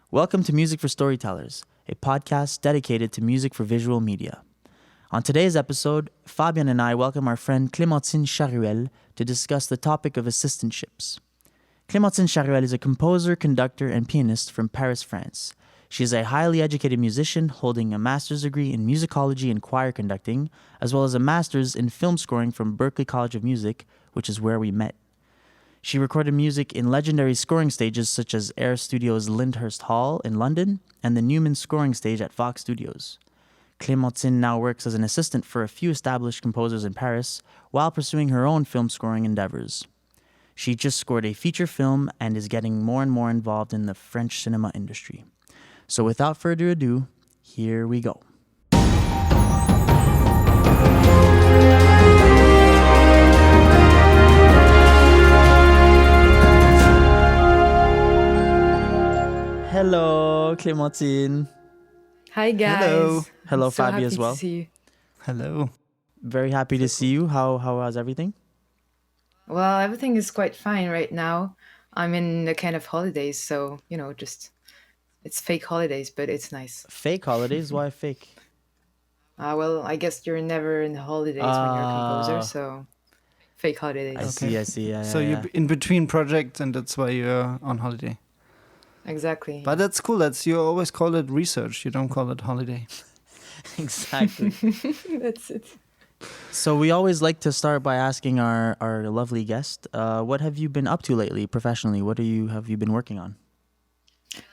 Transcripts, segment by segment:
Welcome to Music for Storytellers, a podcast dedicated to music for visual media. On today's episode, Fabian and I welcome our friend Clementine Charuel to discuss the topic of assistantships. Clementine Charuel is a composer, conductor, and pianist from Paris, France. She is a highly educated musician holding a master's degree in musicology and choir conducting, as well as a master's in film scoring from Berklee College of Music, which is where we met. She recorded music in legendary scoring stages such as Air Studios' Lyndhurst Hall in London and the Newman scoring stage at Fox Studios. Clementine now works as an assistant for a few established composers in Paris while pursuing her own film scoring endeavors. She just scored a feature film and is getting more and more involved in the French cinema industry. So without further ado, here we go. Hello, Clementine. Hi guys. Hello. Hello, So Fabi happy as well. To see you. Hello. Very happy to see you. How's everything? Well, everything is quite fine right now. I'm in a kind of holidays, so just it's fake holidays, but it's nice. Fake holidays? Why fake? Well, I guess you're never in the holidays when you're a composer, so fake holidays. I see. Yeah, So yeah, you're in between projects, and that's why you're on holiday. Exactly. But that's cool. You always call it research. You don't call it holiday. Exactly. That's it. So we always like to start by asking our lovely guest, what have you been up to lately professionally? What have you been working on?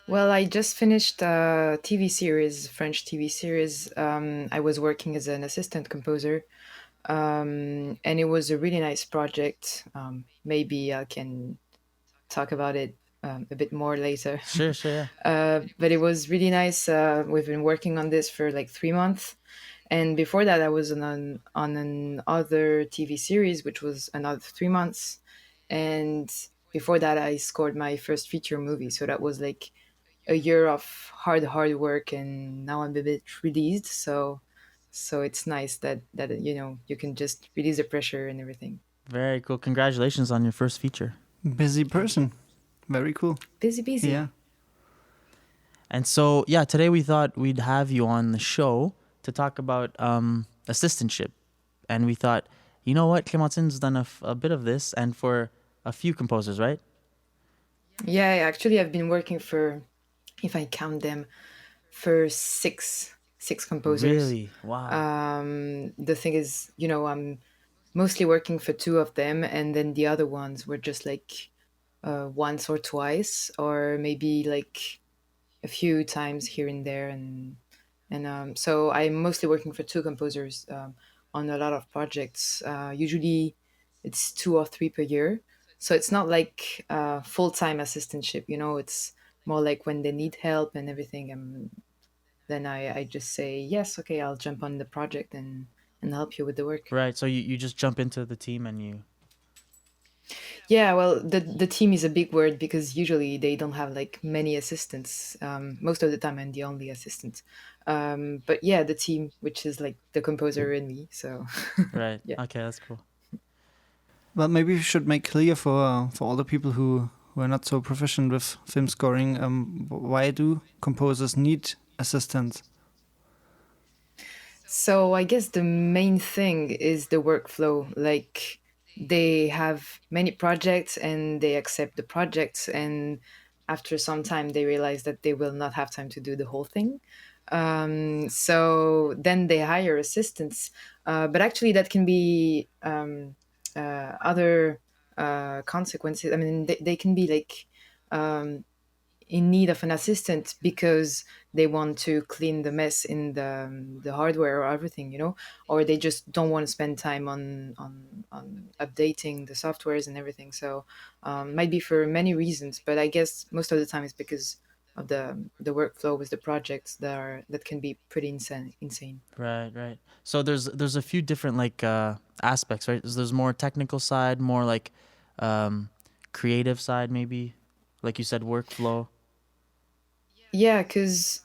Well, I just finished a TV series, French TV series. I was working as an assistant composer, and it was a really nice project. Maybe I can talk about it a bit more later. Sure, yeah. But it was really nice. We've been working on this for like 3 months. And before that, I was on another TV series, which was another 3 months. And before that, I scored my first feature movie. So that was like a year of hard work. And now I'm a bit released. So it's nice that you can just release the pressure and everything. Very cool. Congratulations on your first feature. Busy person. Very cool. Busy. Yeah. And so, yeah, today we thought we'd have you on the show to talk about assistantship. And we thought, you know what, Clementine's done a bit of this, and for a few composers, right? Yeah, actually, I've been working for, if I count them, for six composers. Really? Wow. The thing is, I'm mostly working for two of them, and then the other ones were just like once or twice, or maybe like a few times here and there, and so I'm mostly working for two composers on a lot of projects. Usually, it's 2 or 3 per year, so it's not like full-time assistantship. It's more like when they need help and everything. Then I just say yes, okay, I'll jump on the project and help you with the work. Right, so you just jump into the team and you... Yeah, well, the team is a big word because usually they don't have like many assistants. Most of the time, I'm the only assistant. But yeah, the team, which is like the composer and me. So Right, yeah. Okay, that's cool. Well, maybe we should make clear for all the people who are not so proficient with film scoring, why do composers need assistants? So I guess the main thing is the workflow. Like they have many projects and they accept the projects, and after some time they realize that they will not have time to do the whole thing. So then they hire assistants, but actually that can be other consequences. I mean, they can be like in need of an assistant because they want to clean the mess in the hardware or everything, or they just don't want to spend time on updating the softwares and everything. So might be for many reasons, but I guess most of the time it's because of the workflow with the projects that can be pretty insane. Right. So there's a few different like aspects, right? There's more technical side, more like creative side, maybe, like you said, workflow. Yeah, because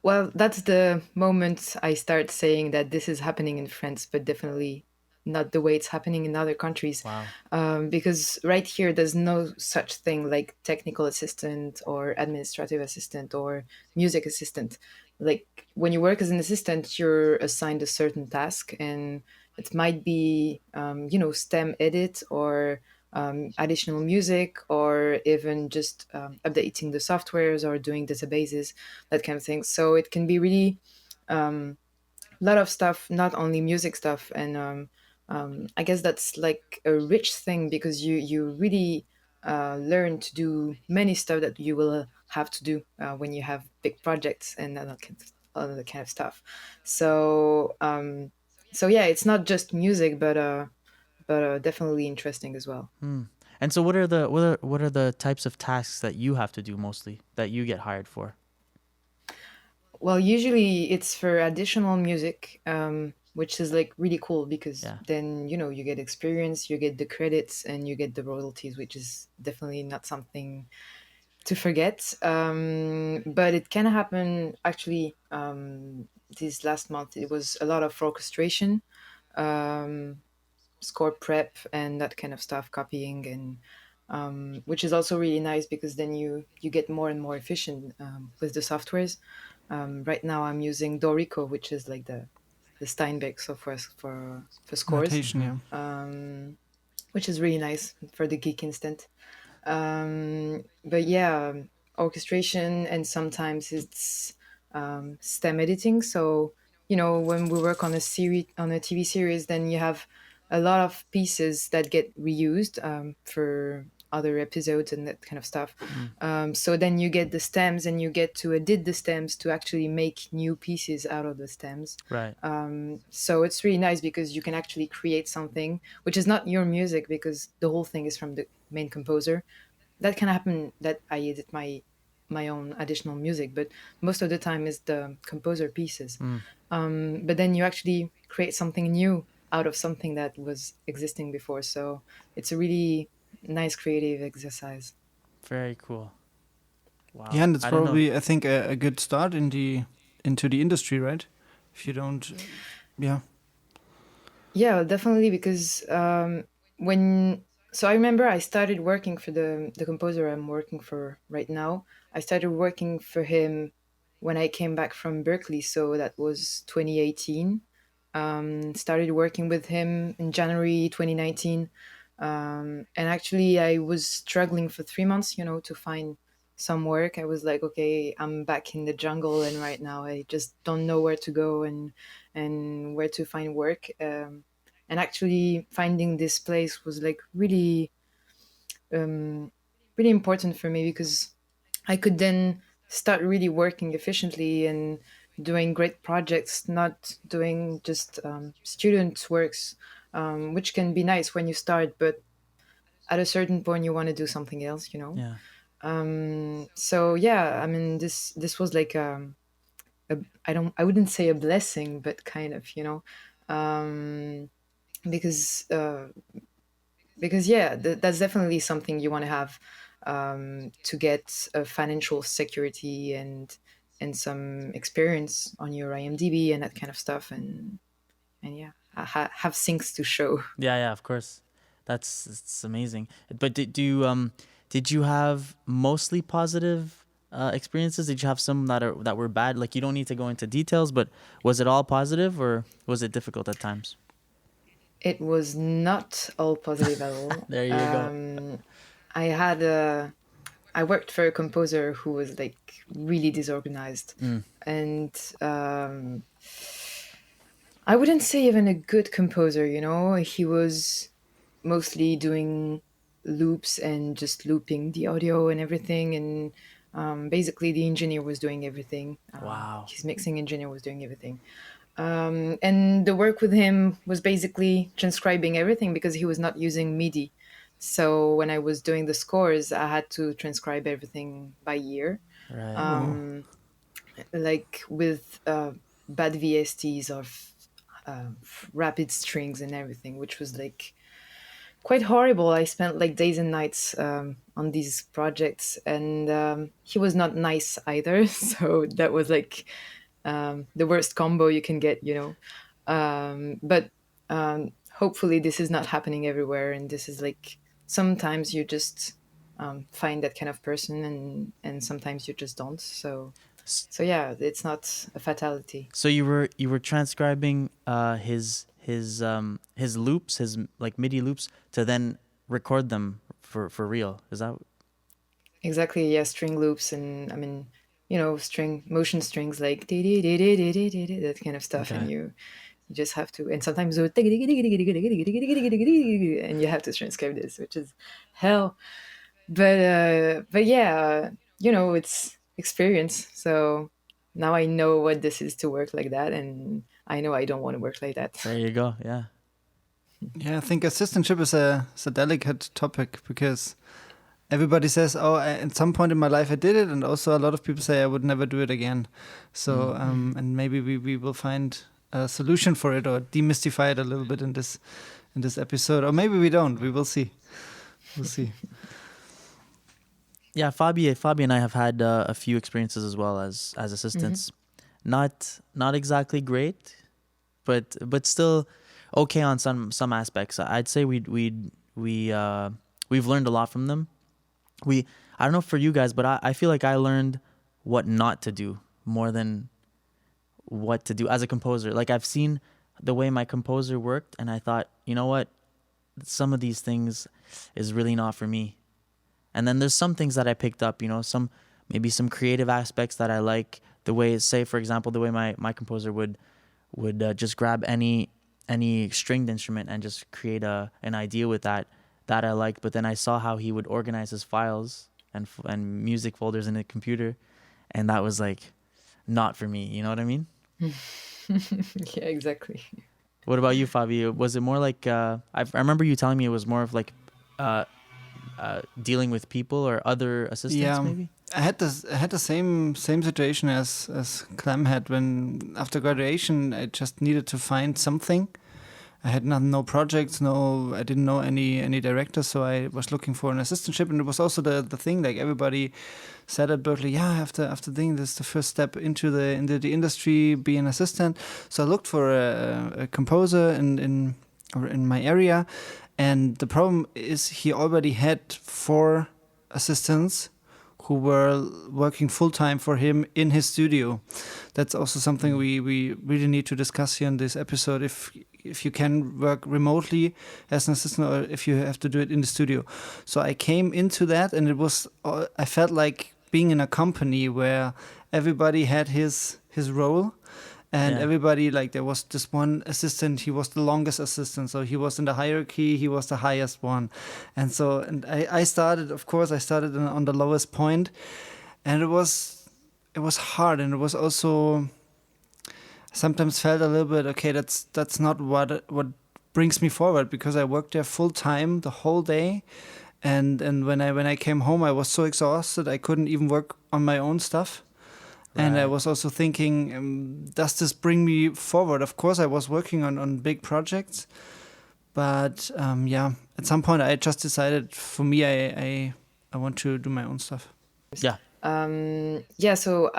well, that's the moment I start saying that this is happening in France, but definitely not the way it's happening in other countries. Wow. Because right here there's no such thing like technical assistant or administrative assistant or music assistant. Like when you work as an assistant, you're assigned a certain task, and it might be STEM edit or additional music, or even just updating the softwares or doing databases, that kind of thing. So it can be really a lot of stuff, not only music stuff. And I guess that's like a rich thing, because you really learn to do many stuff that you will have to do when you have big projects and other kind of stuff. So so yeah, it's not just music, but definitely interesting as well. And so what are the types of tasks that you have to do mostly that you get hired for? Well, usually it's for additional music, which is like really cool, because Yeah. then you get experience, you get the credits, and you get the royalties, which is definitely not something to forget. But it can happen actually. This last month, it was a lot of orchestration, um, score prep, and that kind of stuff, copying, and which is also really nice, because then you get more and more efficient with the softwares. Right now, I'm using Dorico, which is like the Steinbeck software for scores, Notation, yeah. which is really nice for the geek instant. But yeah, orchestration, and sometimes it's STEM editing. So when we work on a TV series, then you have a lot of pieces that get reused for other episodes and that kind of stuff. So then you get the stems, and you get to edit the stems to actually make new pieces out of the stems. Right. So it's really nice, because you can actually create something which is not your music, because the whole thing is from the main composer. That can happen that I edit my own additional music, but most of the time is the composer pieces. But then you actually create something new out of something that was existing before. So it's a really nice creative exercise. Very cool. Wow. Yeah, and it's I don't know. probably, I think, a good start into the industry, right? If you don't, yeah. Yeah, definitely, because when so I remember I started working for the composer I'm working for right now. I started working for him when I came back from Berkeley, so that was 2018. Started working with him in January 2019. And actually, I was struggling for 3 months, to find some work. I was like, okay, I'm back in the jungle, and right now I just don't know where to go and where to find work. And actually, finding this place was like um, really important for me, because I could then start really working efficiently and doing great projects, not doing just student works, which can be nice when you start, but at a certain point you want to do something else. Yeah. So yeah, I mean, this was like I wouldn't say a blessing, but kind of, because yeah, that's definitely something you want to have, to get a financial security and some experience on your IMDb and that kind of stuff, and yeah, have things to show. Yeah, yeah, of course. It's amazing. But did you have mostly positive experiences? Did you have some that were bad? Like, you don't need to go into details, but was it all positive, or was it difficult at times? It was not all positive at all. There you go. I worked for a composer who was like really disorganized, and I wouldn't say even a good composer. He was mostly doing loops and just looping the audio and everything, and basically the engineer was doing everything. Wow. His mixing engineer was doing everything. And the work with him was basically transcribing everything, because he was not using MIDI. So when I was doing the scores, I had to transcribe everything by ear, Right. like with bad VSTs of rapid strings and everything, which was like quite horrible. I spent like days and nights on these projects, and he was not nice either. So that was like the worst combo you can get. But hopefully this is not happening everywhere, and this is like sometimes you just find that kind of person, and sometimes you just don't. So yeah, it's not a fatality. So you were transcribing his loops, his like MIDI loops, to then record them for real. Is that? Exactly, yeah, string loops, and I mean, string motion strings like that kind of stuff, and Okay. you just have to, and sometimes and you have to transcribe this, which is hell. But yeah, it's experience. So now I know what this is to work like that, and I know I don't want to work like that. There you go. Yeah. Yeah, I think assistantship is a delicate topic because everybody says, "Oh, at some point in my life I did it," and also a lot of people say I would never do it again. So, and maybe we will find a solution for it or demystify it a little bit in this episode, or maybe we don't. We will see. We'll see. Yeah, Fabi and I have had a few experiences as well as assistants. Not exactly great, but still okay on some aspects. I'd say we've learned a lot from them. I don't know for you guys, but I feel like I learned what not to do more than what to do as a composer. Like I've seen the way my composer worked, and I thought, you know what, some of these things is really not for me. And then there's some things that I picked up, maybe some creative aspects that I like. The way, say for example, the way my composer would just grab any stringed instrument and just create an idea with that I liked. But then I saw how he would organize his files and music folders in a computer, and that was like not for me. You know what I mean? Yeah, exactly. What about you, Fabi? Was it more like I remember you telling me it was more of like dealing with people or other assistants, Yeah, maybe? I had the same situation as Clem had when after graduation I just needed to find something. I had no projects, I didn't know any directors, so I was looking for an assistantship, and it was also the thing like everybody said at Berkeley, yeah, after doing this, the first step into the industry, be an assistant. So I looked for a composer in my area, and the problem is he already had 4 assistants who were working full time for him in his studio. That's also something we really need to discuss here in this episode. If you can work remotely as an assistant, or if you have to do it in the studio. So I came into that, and I felt like being in a company where everybody had his role. And everybody, like, there was this one assistant, he was the longest assistant. So he was in the hierarchy, he was the highest one. And so, I started on the lowest point. And it was hard. And it was also, sometimes felt a little bit, okay, that's not what brings me forward, because I worked there full time the whole day. And when I came home, I was so exhausted, I couldn't even work on my own stuff. And I was also thinking, does this bring me forward? Of course, I was working on big projects. But at some point, I just decided, for me, I want to do my own stuff. Yeah. So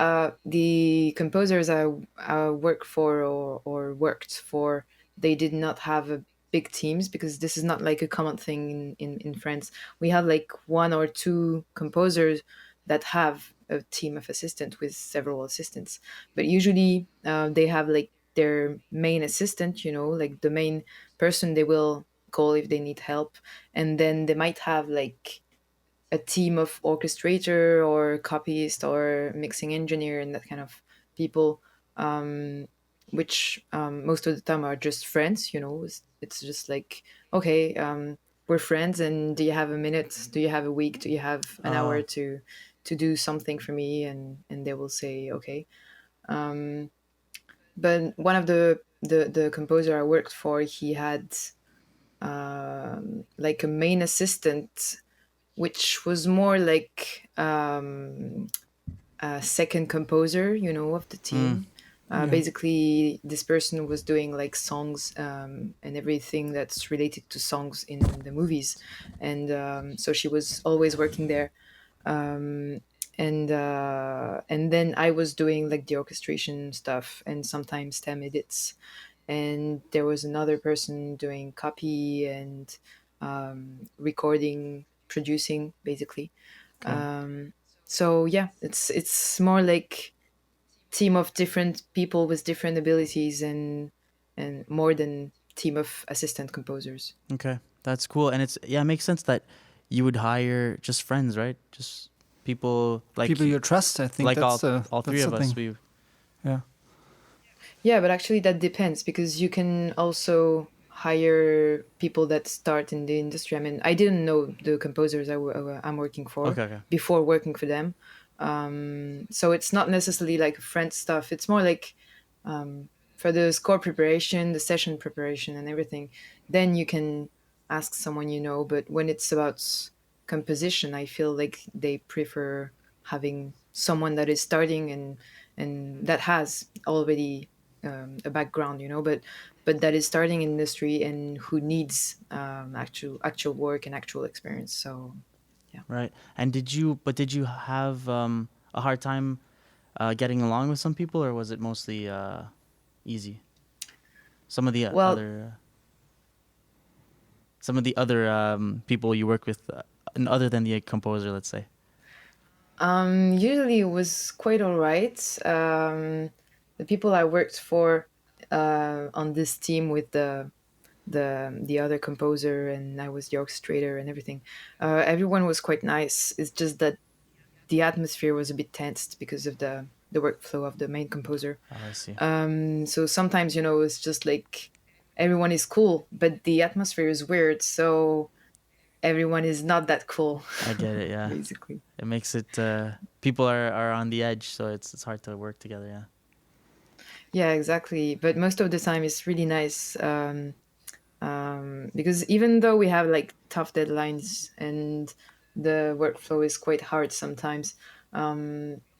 the composers I work for or worked for, they did not have big teams, because this is not like a common thing in France. We have like 1 or 2 composers that have a team of assistants with several assistants, but usually they have like their main assistant, like the main person they will call if they need help, and then they might have like a team of orchestrator or copyist or mixing engineer and that kind of people, which most of the time are just friends. It's just like, okay, we're friends, and do you have a minute, do you have a week, do you have an hour to do something for me? And they will say okay. But one of the composer I worked for, he had like a main assistant, which was more like a second composer, of the team. Basically, this person was doing like songs and everything that's related to songs in the movies, and so she was always working there. And then I was doing like the orchestration stuff and sometimes stem edits. and there was another person doing copy and recording, producing, basically. Okay. So yeah, it's more like team of different people with different abilities, and more than team of assistant composers. Okay. That's cool. And it's, yeah, it makes sense that you would hire just friends, right? Just people like People you trust, I think all three that's the of us. thing. We Yeah. Yeah, but actually that depends, because you can also hire people that start in the industry. I mean, I didn't know the composers I'm working for okay, okay. before working for them. So it's not necessarily like friend stuff. It's more like for the score preparation, the session preparation, and everything. Then you can ask someone you know. But when it's about composition, I feel like they prefer having someone that is starting and that has already a background, but that is starting in industry and who needs actual work and actual experience. So yeah. Right. And did you have a hard time getting along with some people, or was it mostly easy? Some of the Well, people you work with, and other than the composer, let's say. usually it was quite all right. The people I worked for on this team with the other composer, and I was the orchestrator and everything. Everyone was quite nice. It's just that the atmosphere was a bit tensed because of the workflow of the main composer. Oh, I see. So sometimes, it's just like everyone is cool, but the atmosphere is weird. So everyone is not that cool, I get it. Yeah. basically. It makes it people are on the edge, so it's hard to work together. Yeah. Yeah, exactly. But most of the time, it's really nice, because even though we have like tough deadlines and the workflow is quite hard sometimes,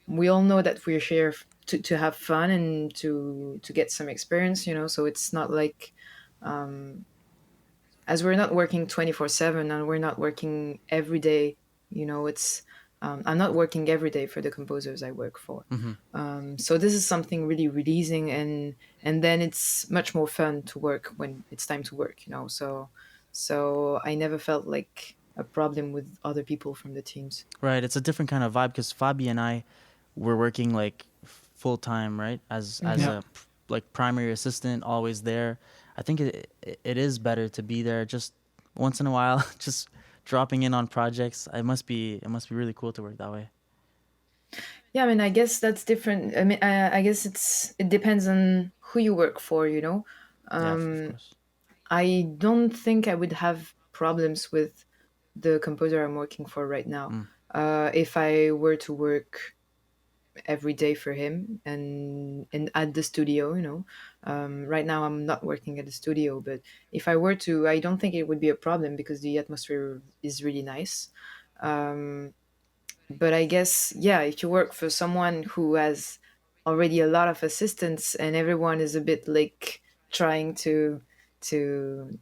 we all know that we're here to have fun and to get some experience. So it's not like, as we're not working 24/7 and we're not working every day. It's I'm not working every day for the composers I work for. So this is something really releasing, and then it's much more fun to work when it's time to work. So I never felt like a problem with other people from the teams. Right. It's a different kind of vibe because Fabi and I were working like full time, right? As Yeah. a like primary assistant, always there. I think it is better to be there just once in a while, just dropping in on projects. It must be really cool to work that way. Yeah, I mean, I guess that's different. I mean, I guess it depends on who you work for. Yeah, of course. I don't think I would have problems with the composer I'm working for right now. If I were to work every day for him and at the studio, right now I'm not working at the studio, but if I were to, I don't think it would be a problem because the atmosphere is really nice. But I guess, yeah, if you work for someone who has already a lot of assistants and everyone is a bit like trying to to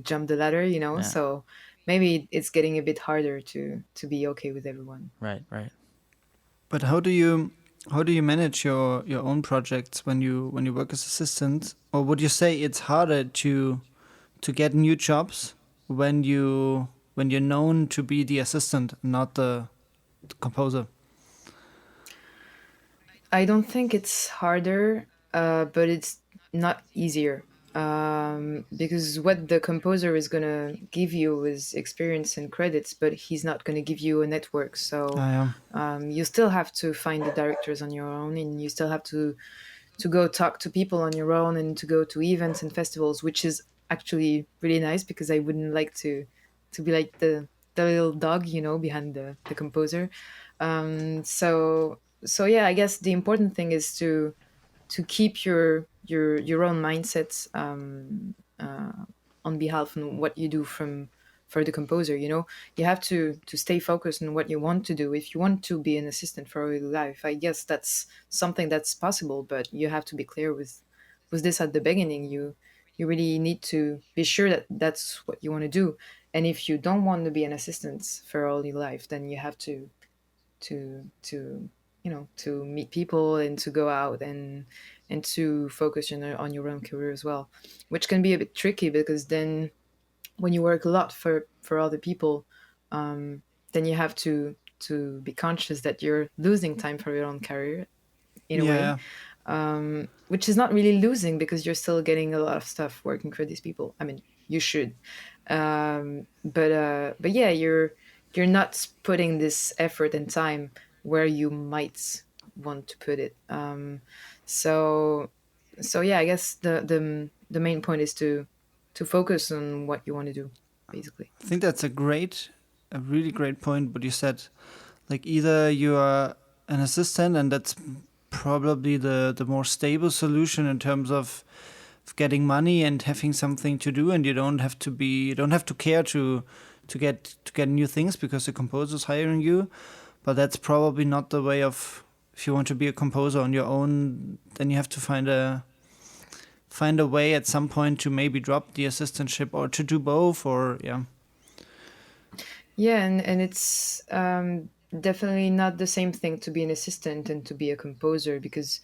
jump the ladder, Yeah. so maybe it's getting a bit harder to be okay with everyone. Right. Right. But how do you manage your own projects when you work as assistant? Or would you say it's harder to get new jobs when you're known to be the assistant, not the composer? I don't think it's harder, but it's not easier. Because what the composer is gonna give you is experience and credits, but he's not gonna give you a network. So I am. you still have to find the directors on your own, and you still have to go talk to people on your own and to go to events and festivals, which is actually really nice because I wouldn't like to be like the little dog, behind the composer. So yeah, I guess the important thing is to keep your own mindset, on behalf of what you do for the composer. You have to stay focused on what you want to do. If you want to be an assistant for your life, I guess that's something that's possible, but you have to be clear with this at the beginning. You really need to be sure that that's what you want to do. And if you don't want to be an assistant for all your life, then you have to to meet people and to go out and to focus on your own career as well, which can be a bit tricky because then when you work a lot for other people, then you have to be conscious that you're losing time for your own career in a way, Yeah. which is not really losing because you're still getting a lot of stuff working for these people. I mean, you should, but yeah, you're not putting this effort and time where you might want to put it. So yeah, I guess the main point is to focus on what you want to do, basically. I think that's a really great point. But you said, like, either you are an assistant, and that's probably the more stable solution in terms of getting money and having something to do, and you don't have to care to get new things because the composer's hiring you. But that's probably not the way of, if you want to be a composer on your own, then you have to find a way at some point to maybe drop the assistantship or to do both, or yeah. Yeah, and it's definitely not the same thing to be an assistant and to be a composer because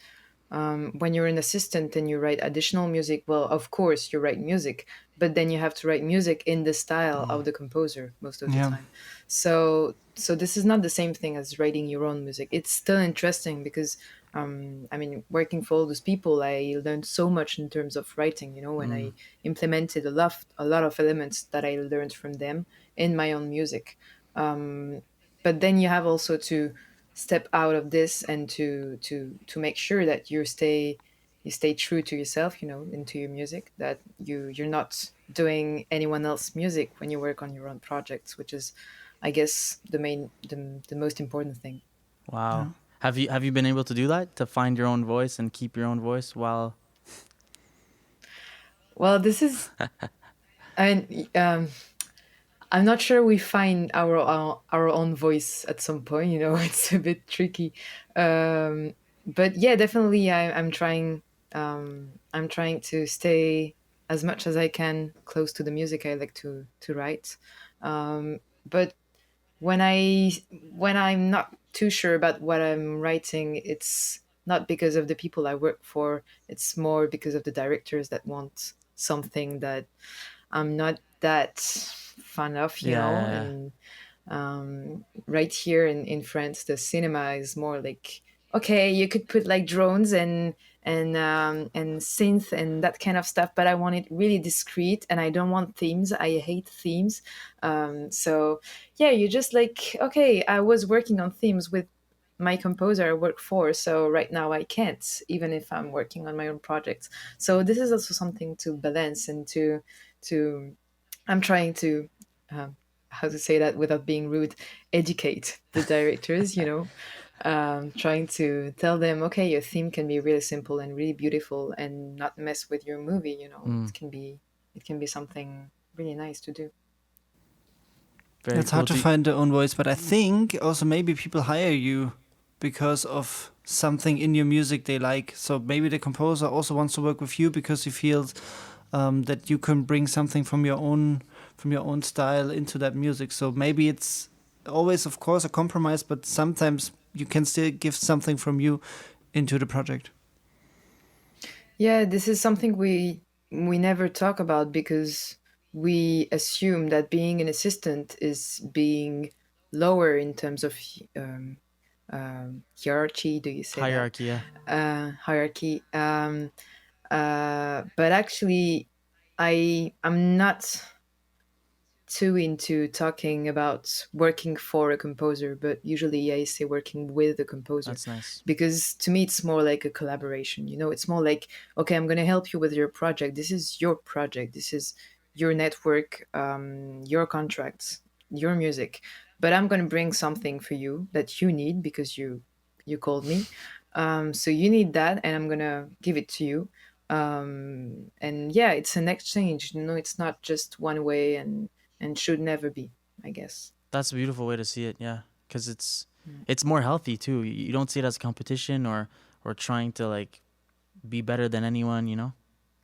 when you're an assistant and you write additional music, well, of course you write music, but then you have to write music in the style of the composer most of the Yeah. time. So this is not the same thing as writing your own music. It's still interesting because I mean, working for all those people, I learned so much in terms of writing. When I implemented a lot of elements that I learned from them in my own music. But then you have also to step out of this and to make sure that you stay true to yourself, into your music, that you're not doing anyone else's music when you work on your own projects, which is, I guess, the most important thing. Wow. Yeah. Have you been able to do that, to find your own voice and keep your own voice while? Well, this is, I mean, I'm not sure we find our own voice at some point. It's a bit tricky, but yeah, definitely, I'm trying. I'm trying to stay as much as I can close to the music I like to write. But when I'm not too sure about what I'm writing, it's not because of the people I work for. It's more because of the directors that want something that I'm not that fan of, Yeah. and right here in France, the cinema is more like, okay, you could put like drones and synth and that kind of stuff, but I want it really discreet and I don't want themes. I hate themes. So yeah, you just like, okay, I was working on themes with my composer I work for, so right now I can't, even if I'm working on my own projects. So this is also something to balance and to I'm trying to how to say that without being rude, educate the directors, trying to tell them, okay, your theme can be really simple and really beautiful and not mess with your movie. It can be something really nice to do. Very It's cool. hard to find their own voice, but I think also maybe people hire you because of something in your music they like. So maybe the composer also wants to work with you because he feels that you can bring something from your own style into that music. So maybe it's always, of course, a compromise, but sometimes you can still give something from you into the project. Yeah, this is something we never talk about because we assume that being an assistant is being lower in terms of hierarchy. Do you say that? Hierarchy, yeah. Hierarchy. But actually, I'm not too into talking about working for a composer, but usually I say working with a composer That's nice. because to me it's more like a collaboration. It's more like, okay, I'm going to help you with your project. This is your project. This is your network, your contracts, your music. But I'm going to bring something for you that you need because you called me. So you need that, and I'm going to give it to you. And yeah, it's an exchange. It's not just one way and should never be, I guess. That's a beautiful way to see it, yeah. Because Mm. it's more healthy too. You don't see it as competition or trying to like be better than anyone.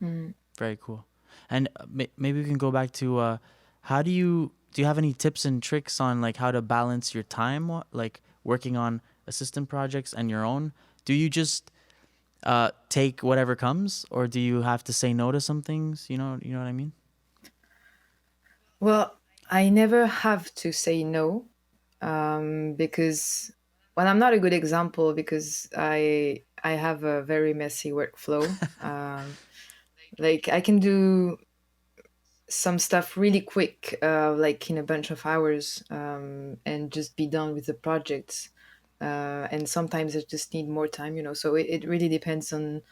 Mm. Very cool. And maybe we can go back to how do you have any tips and tricks on like how to balance your time, like working on assistant projects and your own, do you just take whatever comes, or do you have to say no to some things? You know what I mean? Well, I never have to say no, because, well, I'm not a good example because I have a very messy workflow. Like I can do some stuff really quick, like in a bunch of hours, and just be done with the projects. And sometimes I just need more time, So it really depends on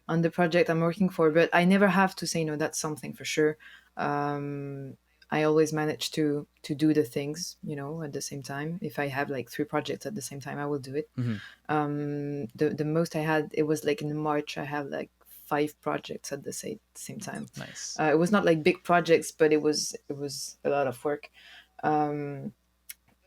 the project I'm working for. But I never have to say no. That's something for sure. I always manage to do the things, at the same time. If I have like 3 projects at the same time, I will do it. The most I had, it was like in March, I had like 5 projects at the same time. Nice. It was not like big projects, but it was a lot of work.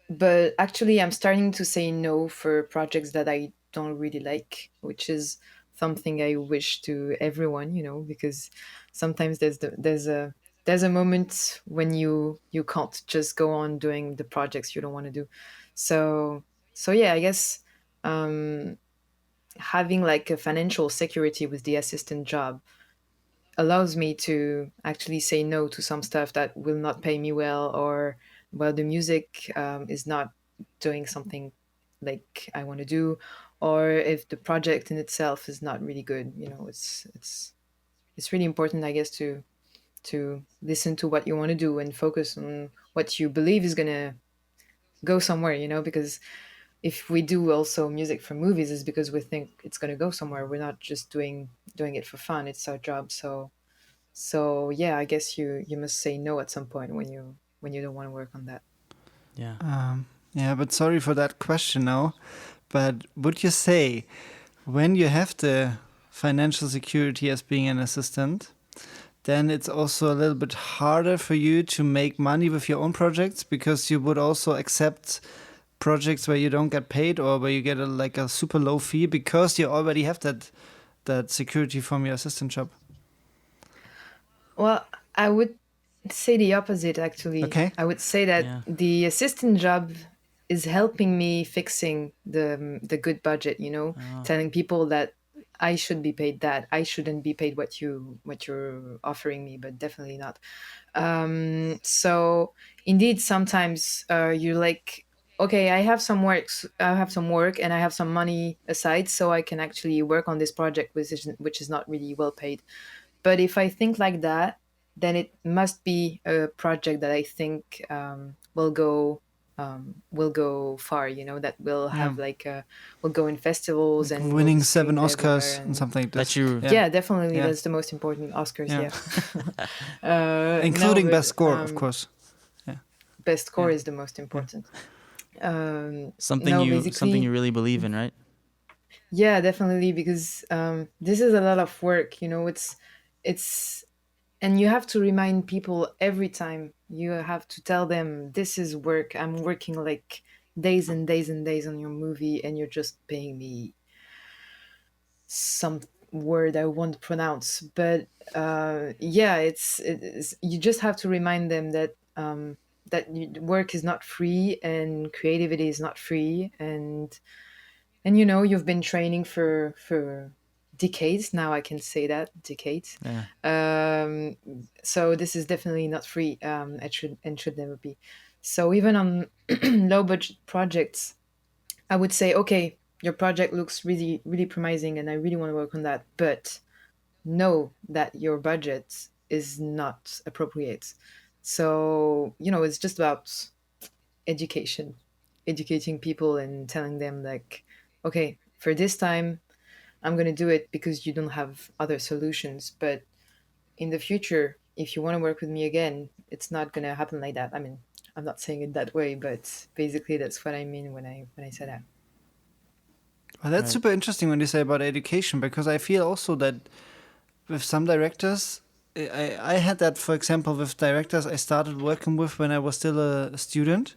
But actually, I'm starting to say no for projects that I don't really like, which is something I wish to everyone, because sometimes there's a moment when you can't just go on doing the projects you don't want to do. So yeah, I guess having like a financial security with the assistant job allows me to actually say no to some stuff that will not pay me well, or well, the music is not doing something like I want to do, or if the project in itself is not really good. It's really important, I guess, to listen to what you want to do and focus on what you believe is gonna go somewhere. Because if we do also music for movies, is because we think it's gonna go somewhere. We're not just doing it for fun. It's our job. So yeah, I guess you must say no at some point when you don't want to work on that. Yeah. Yeah, but sorry for that question now. But would you say when you have the financial security as being an assistant, then it's also a little bit harder for you to make money with your own projects, because you would also accept projects where you don't get paid, or where you get a super low fee because you already have that security from your assistant job? Well, I would say the opposite, actually. Okay. I would say that Yeah. the assistant job is helping me fixing the good budget, telling people that I should be paid that. I shouldn't be paid what you're offering me, but definitely not. So indeed, sometimes you're like, okay, I have some work, and I have some money aside, so I can actually work on this project, which is not really well paid. But if I think like that, then it must be a project that I think will go far. That will have will go in festivals Like and will winning be 7 streamed Oscars everywhere and something like this. That you- Yeah, definitely. Yeah. That's the most important. Oscars, Yeah. yeah. Including No, best but, score, of course. Best score Yeah. is the most important. something no, you basically- something you really believe in, right? Yeah, definitely, because this is a lot of work. It's and you have to remind people every time. You have to tell them this is work. I'm working like days and days and days on your movie, and you're just paying me some word I won't pronounce. But yeah, it's you just have to remind them that work is not free, and creativity is not free, and you've been training for decades now. I can say that, decades. Yeah. So this is definitely not free. It should never be. So even on low budget projects, I would say, okay, your project looks really, really promising, and I really want to work on that, but know that your budget is not appropriate. So it's just about educating people and telling them, like, okay, for this time I'm going to do it because you don't have other solutions, but in the future, if you want to work with me again, it's not going to happen like that. I mean, I'm not saying it that way, but basically that's what I mean when I say that. Well, that's Right. super interesting when you say about education, because I feel also that with some directors, I had that, for example, with directors I started working with when I was still a student.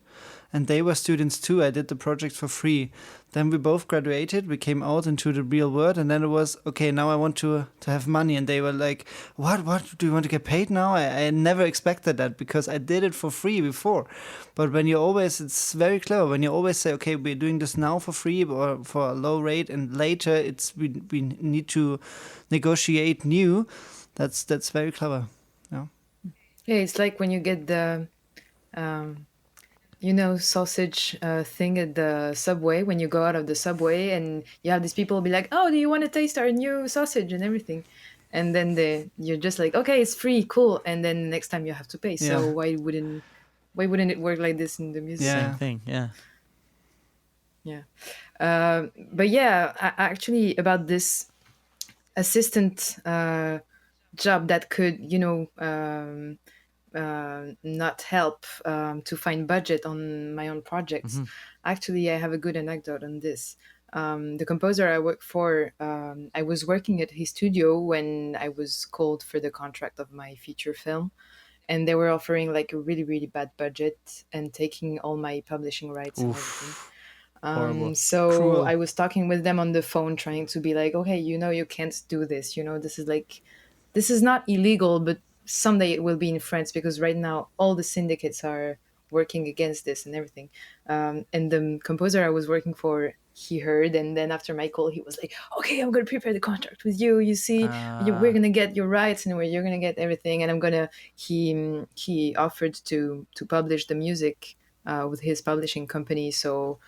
and they were students too. I did the project for free. Then we both graduated. We came out into the real world, and then it was okay. Now I want to have money, and they were like, "What? What do you want to get paid now?" I never expected that because I did it for free before. But when you always, it's very clever when you always say, "Okay, we're doing this now for free or for a low rate," and later we need to negotiate new. That's very clever. Yeah. Yeah, it's like when you get the um, sausage thing at the subway, when you go out of the subway and you have these people be like, "Oh, do you want to taste our new sausage and everything?" And then you're just like, "Okay, it's free, cool." And then next time you have to pay. So Yeah. why wouldn't it work like this in the music? Same Yeah. thing. Yeah. Yeah. But yeah, actually about this assistant job that could, not help to find budget on my own projects. Actually, I have a good anecdote on this. The composer I work for, I was working at his studio when I was called for the contract of my feature film, and they were offering like a really, really bad budget and taking all my publishing rights and everything. Oof. Horrible. So Cruel. I was talking with them on the phone, trying to be like, okay, you can't do this. This is not illegal, but someday it will be in France because right now all the syndicates are working against this and everything. And the composer I was working for, he heard, and then after my call, he was like, "Okay, I'm gonna prepare the contract with you. You see, we're gonna get your rights, and you're gonna get everything." And I'm gonna. He offered to publish the music with his publishing company, so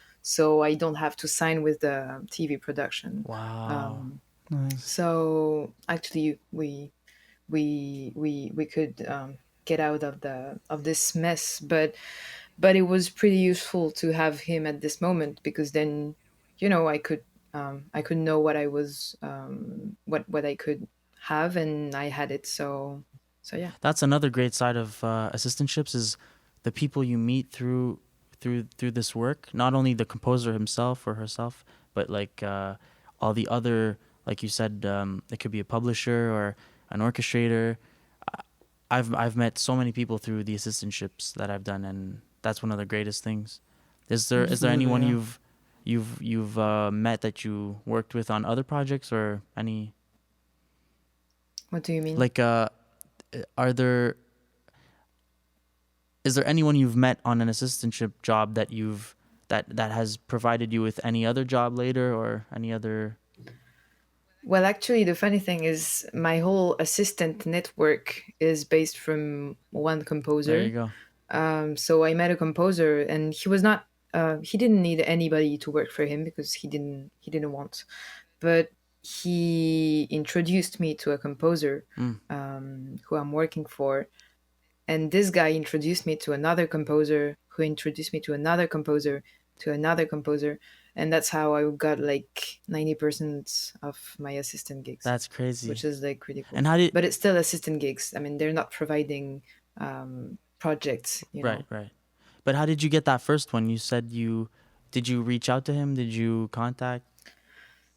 I don't have to sign with the TV production. Wow. Nice. So actually, we could get out of this mess, but it was pretty useful to have him at this moment because then, I could know what I was what I could have, and I had it. So yeah. That's another great side of assistantships is the people you meet through this work. Not only the composer himself or herself, but like all the other, like you said, it could be a publisher or an orchestrator. I've met so many people through the assistantships that I've done, and that's one of the greatest things. Is there Absolutely, anyone yeah. you've met that you worked with on other projects or any What do you mean? like are there is there anyone you've met on an assistantship job that that has provided you with any other job later or any other? Well, actually, the funny thing is, my whole assistant network is based from one There you composer. go. So I met a composer, and he was not. He didn't need anybody to work for him because he didn't want. But he introduced me to a composer who I'm working for, and this guy introduced me to another composer who introduced me to another composer to another composer, and that's how I got like 90% of my assistant gigs, That's crazy. which is like really cool. And how did But it's still assistant gigs. I mean, they're not providing projects, right, right. But how did you get that first one? You said did you reach out to him? Did you contact?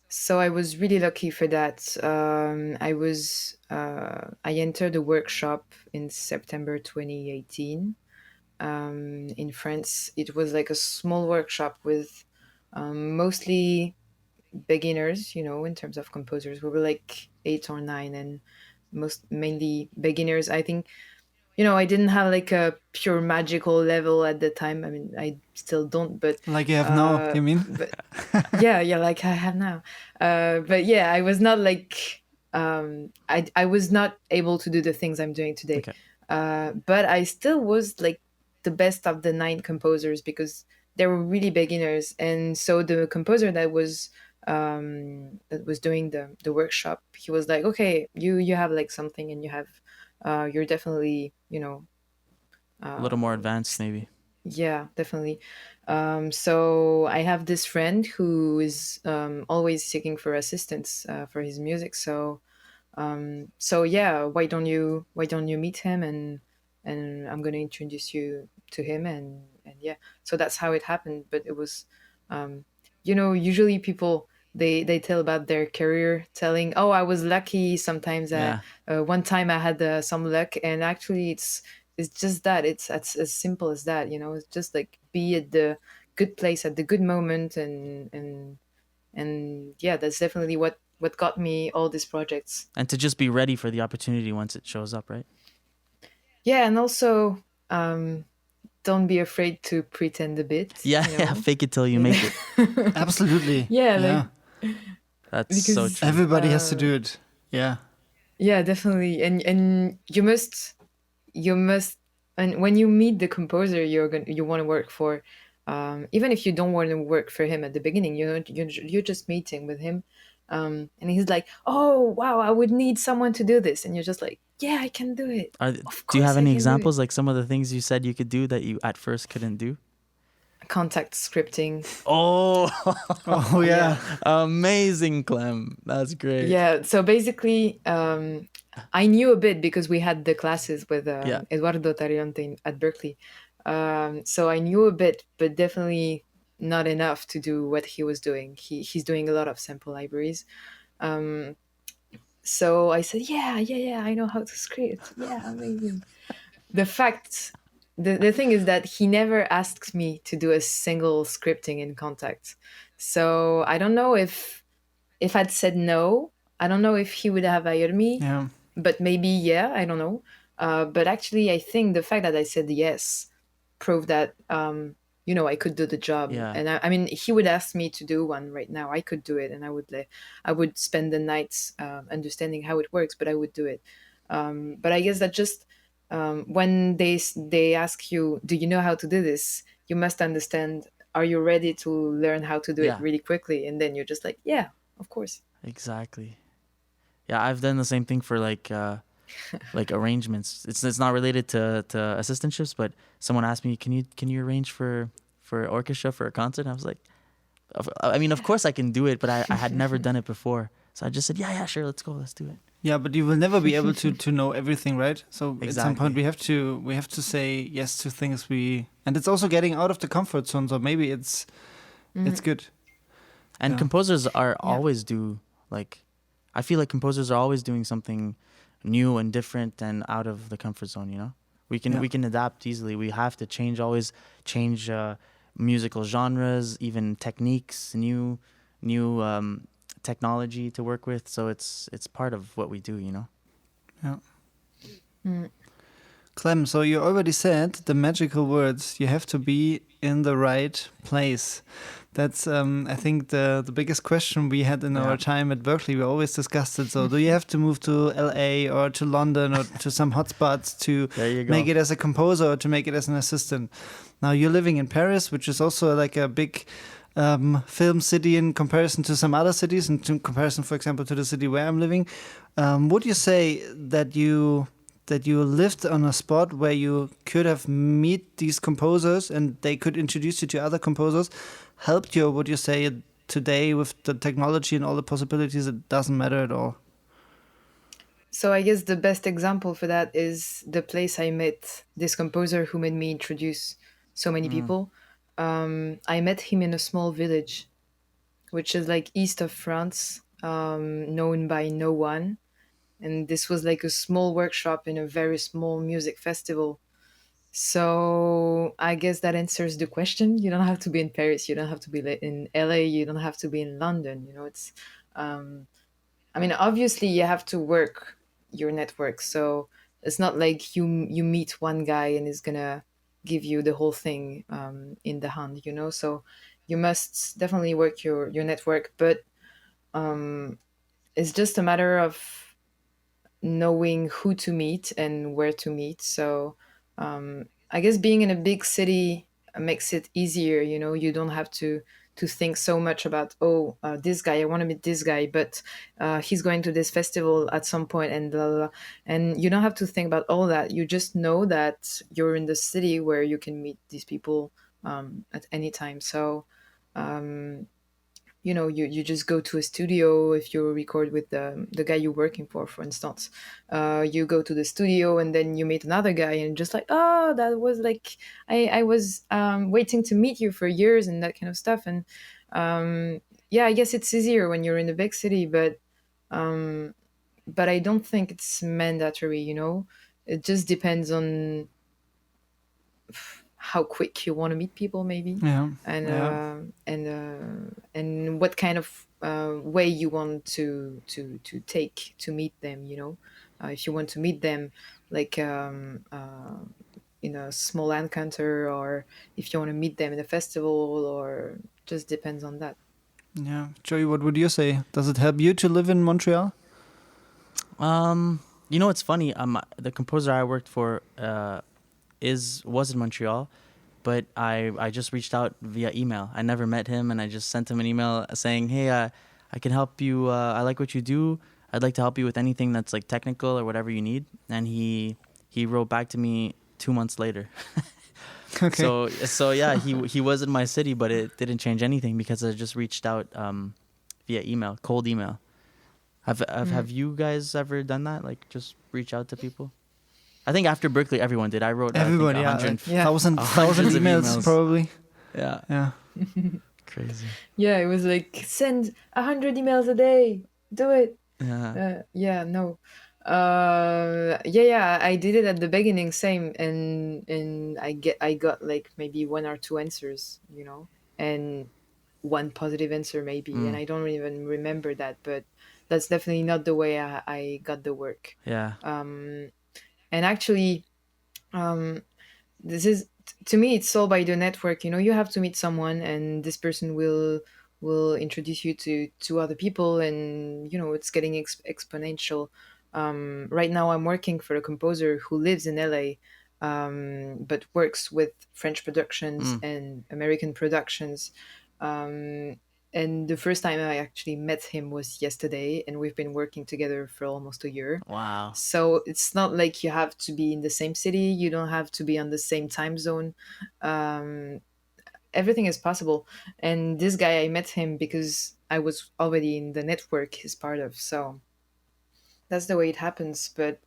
So I was really lucky for that. I entered a workshop in September 2018 in France. It was like a small workshop with mostly beginners, in terms of composers. We were like 8 or 9, and mainly beginners. I think, I didn't have like a pure magical level at the time. I mean, I still don't, but Like you have now, you mean? but yeah, like I have now. But yeah, I was not like I was not able to do the things I'm doing today. Okay. But I still was like the best of the 9 composers because they were really beginners, and so the composer that was doing the workshop, he was like, okay, you have like something, and you're definitely, A little more advanced, maybe. yeah, definitely. So I have this friend who is always seeking for assistance for his music. So yeah, why don't you meet him, and I'm gonna introduce you to him, and yeah. So that's how it happened. But it was, usually people they tell about their career, telling, "Oh, I was lucky." Sometimes Yeah. one time I had some luck, and actually it's just that it's as simple as that, you know. It's just like be at the good place at the good moment, and yeah, that's definitely what got me all these projects. And to just be ready for the opportunity once it shows up, right? Yeah, and also don't be afraid to pretend a bit, Yeah, you yeah. know. Fake it till you make it. Absolutely. Yeah, Yeah. That's so because true. Everybody has to do it. Yeah. yeah, definitely. And you must, and when you meet the composer you want to work for, even if you don't want to work for him at the beginning, you're just meeting with him, and he's like, oh wow, I would need someone to do this, and you're just like, yeah, I can do it, of Do you have course I any can do it. examples, like some of the things you said you could do that you at first couldn't do? Contact scripting. Oh, Oh yeah. amazing, Clem. That's great. Yeah, so basically, I knew a bit because we had the classes with Yeah. Eduardo Tarionte at Berkeley. So I knew a bit, but definitely not enough to do what he was doing. He's doing a lot of sample libraries. Um, so I said, yeah, I know how to script. Yeah, amazing. The fact, the thing is that he never asks me to do a single scripting in Contact. So I don't know if I'd said no, I don't know if he would have hired me, Yeah. but maybe yeah, I don't know. But actually, I think the fact that I said yes proved that I could do the job. Yeah. And I mean, he would ask me to do one right now, I could do it, and I would spend the nights understanding how it works, but I would do it. But I guess that just when they ask you, do you know how to do this? You must understand. Are you ready to learn how to do it Yeah. really quickly? And then you're just like, yeah, of course. Exactly. Yeah, I've done the same thing for like arrangements. It's not related to assistantships, but someone asked me, can you arrange for orchestra for a concert? And I was like, I mean, of course I can do it, but I had never done it before. So I just said, yeah, sure, let's go, let's do it. Yeah, but you will never be able to know everything, right? So at some point Exactly. we have to say yes to things and it's also getting out of the comfort zone. So maybe it's good. And Yeah. composers are Yeah. always I feel like composers are always doing something new and different and out of the comfort zone, you know? We can adapt easily. We have to always change musical genres, even techniques, new technology to work with. So it's part of what we do, you know? Yeah. Mm. Clem, so you already said the magical words. You have to be in the right place. That's, I think, the biggest question we had in our time at Berkeley. We always discussed it. So do you have to move to LA or to London or to some hotspots to make it as a composer or to make it as an assistant? Now you're living in Paris, which is also like a big film city in comparison to some other cities, and in comparison, for example, to the city where I'm living. Would you say that you lived on a spot where you could have meet these composers and they could introduce you to other composers, helped you? Or would you say today with the technology and all the possibilities, it doesn't matter at all? So I guess the best example for that is the place I met this composer who made me introduce so many people. I met him in a small village, which is like east of France, known by no one. And this was like a small workshop in a very small music festival. So I guess that answers the question. You don't have to be in Paris. You don't have to be in LA. You don't have to be in London. You know, it's, I mean, obviously you have to work your network. So it's not like you meet one guy and he's gonna give you the whole thing in the hand, you know. So you must definitely work your network, but it's just a matter of knowing who to meet and where to meet. So I guess being in a big city makes it easier. You know, you don't have to think so much about this guy. I want to meet this guy, but he's going to this festival at some point, and blah, blah, blah. And you don't have to think about all that. You just know that you're in the city where you can meet these people at any time. So you just go to a studio. If you record with the guy you're working for instance, you go to the studio and then you meet another guy and just like, oh, that was like, I was waiting to meet you for years and that kind of stuff. And yeah, I guess it's easier when you're in a big city, but I don't think it's mandatory, you know. It just depends on how quick you want to meet people, maybe, Yeah. and Yeah. and what kind of way you want to take to meet them. If you want to meet them like in a small encounter, or if you want to meet them in a festival, or just depends on that. Yeah. Joey, what would you say? Does it help you to live in Montreal? It's funny. The composer I worked for was in Montreal, but I just reached out via email. I never met him, and I just sent him an email saying, "Hey, I can help you. I like what you do. I'd like to help you with anything that's like technical or whatever you need." And he wrote back to me 2 months later. Okay. So yeah, he was in my city, but it didn't change anything because I just reached out via email, cold email. Have you guys ever done that? Like just reach out to people? I think after Berkeley, everyone did. I wrote Everybody, I yeah, think 100. like Yeah. thousand Hundreds of emails, emails. probably. Yeah, Yeah. crazy. Yeah, it was like, send 100 emails a day, do it. Yeah, Yeah, no. Yeah, I did it at the beginning, same, and I got like maybe one or two answers, and one positive answer maybe, and I don't even remember that, but that's definitely not the way I got the work. yeah. And actually, this is, to me, it's all by the network. You have to meet someone, and this person will introduce you to other people, and it's getting exponential. Right now I'm working for a composer who lives in LA, but works with French productions and American productions. And the first time I actually met him was yesterday, and we've been working together for almost a year. Wow. So it's not like you have to be in the same city, you don't have to be on the same time zone. Everything is possible. And this guy, I met him because I was already in the network he's part of. So that's the way it happens. But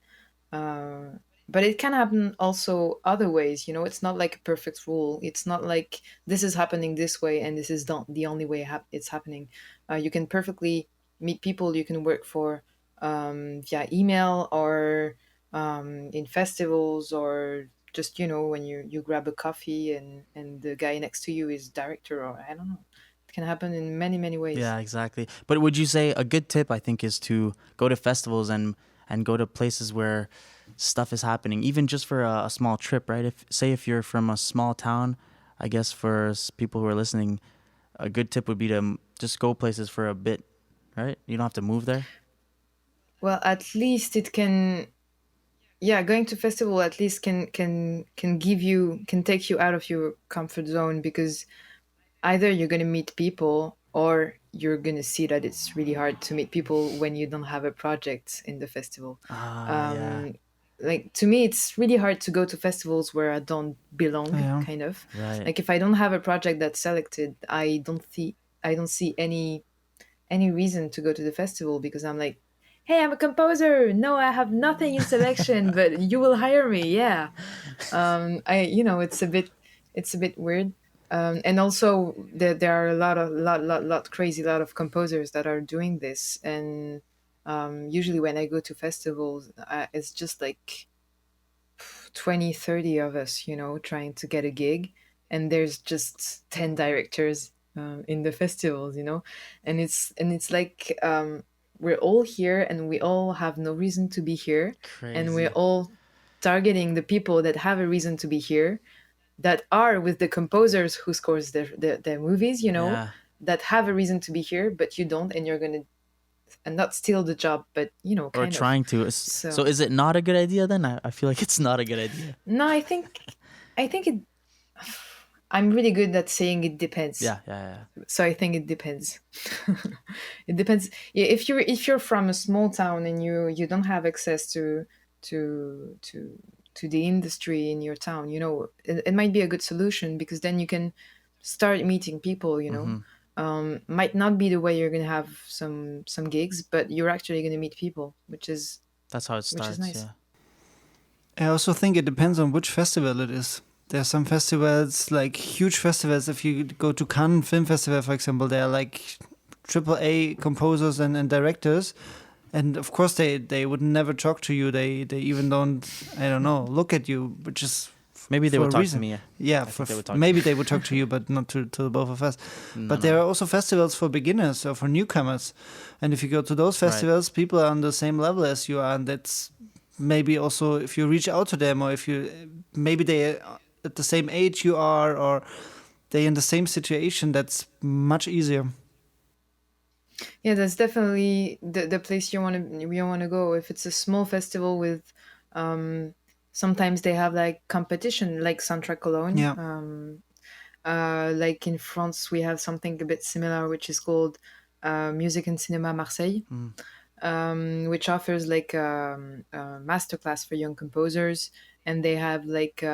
it can happen also other ways. It's not like a perfect rule. It's not like this is happening this way and this is not the only way it's happening. You can perfectly meet people you can work for via email, or in festivals, or just when you grab a coffee and the guy next to you is director, or I don't know. It can happen in many, many ways. Yeah, exactly. But would you say a good tip, I think, is to go to festivals and go to places where stuff is happening, even just for a small trip, right? If you're from a small town, I guess for people who are listening, a good tip would be to just go places for a bit, right? You don't have to move there. Well, at least it can, yeah, going to festival at least can take you out of your comfort zone, because either you're going to meet people, or you're going to see that it's really hard to meet people when you don't have a project in the festival. Yeah. Like, to me, it's really hard to go to festivals where I don't belong. Yeah. Kind of Right. like, if I don't have a project that's selected, I don't see any reason to go to the festival, because I'm like, hey, I'm a composer. No, I have nothing in selection, but you will hire me. Yeah. It's a bit weird. And also there are a lot of composers that are doing this. And usually when I go to festivals, it's just like 20-30 of us, trying to get a gig, and there's just 10 directors in the festivals, and it's like, we're all here and we all have no reason to be here. Crazy. And we're all targeting the people that have a reason to be here, that are with the composers who scores their movies, Yeah. that have a reason to be here, but you don't, and you're gonna, and not steal the job, but Or kind trying to. So is it not a good idea then? I feel like it's not a good idea. No, I think it. I'm really good at saying it depends. Yeah. So I think it depends. It depends. Yeah, if you're from a small town and you don't have access to the industry in your town, it might be a good solution, because then you can start meeting people. Might not be the way you're gonna have some gigs, but you're actually gonna meet people, which is That's how it starts. nice. Yeah. I also think it depends on which festival it is. There are some festivals, like huge festivals. If you go to Cannes Film Festival, for example, they are like AAA composers and directors. And of course, they would never talk to you. They even don't, I don't know, look at you, which is Maybe they for would a talk reason. to me. Yeah, I think they would talk maybe to they would talk to you, but not to the both of us. No, But there are also festivals for beginners or for newcomers, and if you go to those festivals, people are on the same level as you are, and that's maybe also if you reach out to them, or if you maybe they are at the same age you are, or they in the same situation. That's much easier. Yeah, that's definitely the place you want to go. If it's a small festival with, sometimes they have like competition, like Soundtrack Cologne. Yeah. Like in France, we have something a bit similar, which is called Music and Cinema Marseille, which offers like a masterclass for young composers, and they have like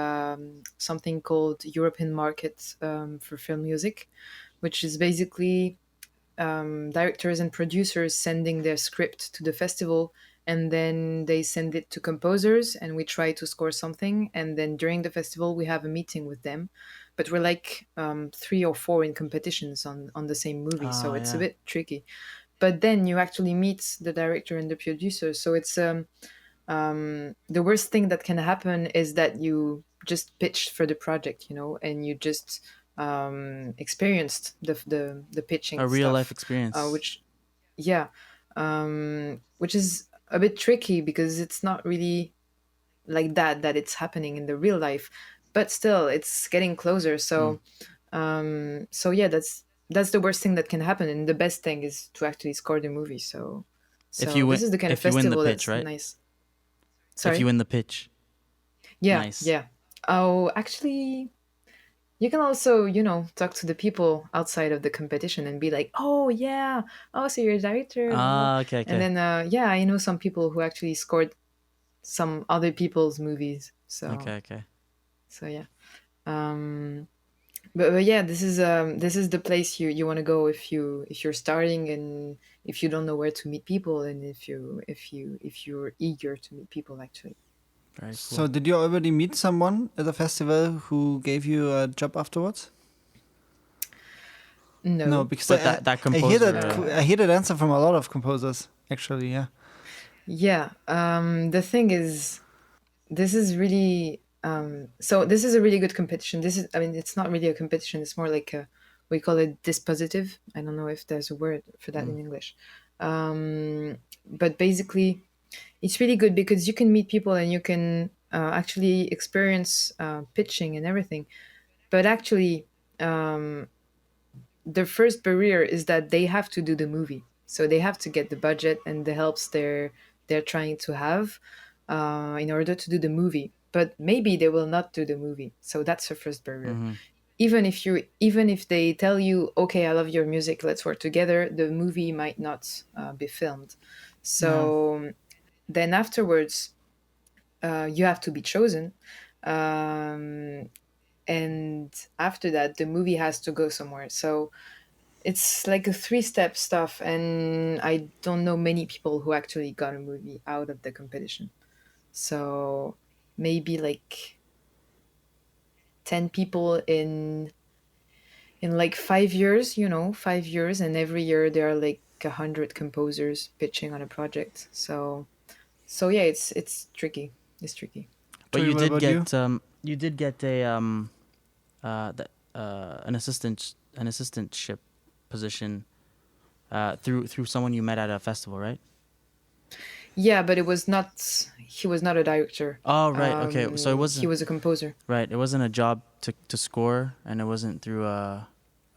something called European Market for Film Music, which is basically directors and producers sending their script to the festival, and then they send it to composers, and we try to score something, and then during the festival we have a meeting with them, but we're like 3 or 4 in competitions on the same movie, so it's a bit tricky. But then you actually meet the director and the producer, so it's the worst thing that can happen is that you just pitched for the project, and you just experienced the pitching a real stuff, life experience. which is a bit tricky because it's not really like that it's happening in the real life, but still it's getting closer. So yeah, that's the worst thing that can happen, and the best thing is to actually score the movie. So If you this is the kind of if you win the festival pitch, that's right? nice. Sorry? If you win the pitch. Yeah, Nice. yeah. Oh, actually, you can also, talk to the people outside of the competition and be like, "Oh, yeah. Oh, so you're a director." Okay. And then, yeah, I know some people who actually scored some other people's movies. Okay. So yeah. But yeah, this is the place you want to go if you're starting, and if you don't know where to meet people, and if you're eager to meet people actually. Very cool. So, did you already meet someone at the festival who gave you a job afterwards? No. No, because But that I hear composer, I hear that answer from a lot of composers. Actually, yeah. Yeah. The thing is, this is really so this is a really good competition. I mean, it's not really a competition, it's more like we call it dispositive. I don't know if there's a word for that in English. But basically it's really good because you can meet people and you can actually experience pitching and everything. But actually, the first barrier is that they have to do the movie, so they have to get the budget and the helps they're trying to have in order to do the movie. But maybe they will not do the movie, so that's the first barrier. Even if they tell you, okay, I love your music, let's work together, the movie might not be filmed. So then afterwards, you have to be chosen, and after that the movie has to go somewhere. So it's like a 3-step stuff, and I don't know many people who actually got a movie out of the competition. So maybe like 10 people in like 5 years, 5 years, and every year there are like 100 composers pitching on a project. So yeah, it's tricky. It's tricky. But Joey, you what did about you did get a an assistantship position through someone you met at a festival, right? Yeah, but he was not a director. Oh, right. Okay. So it wasn't. He was a composer. Right. It wasn't a job to score, and it wasn't through a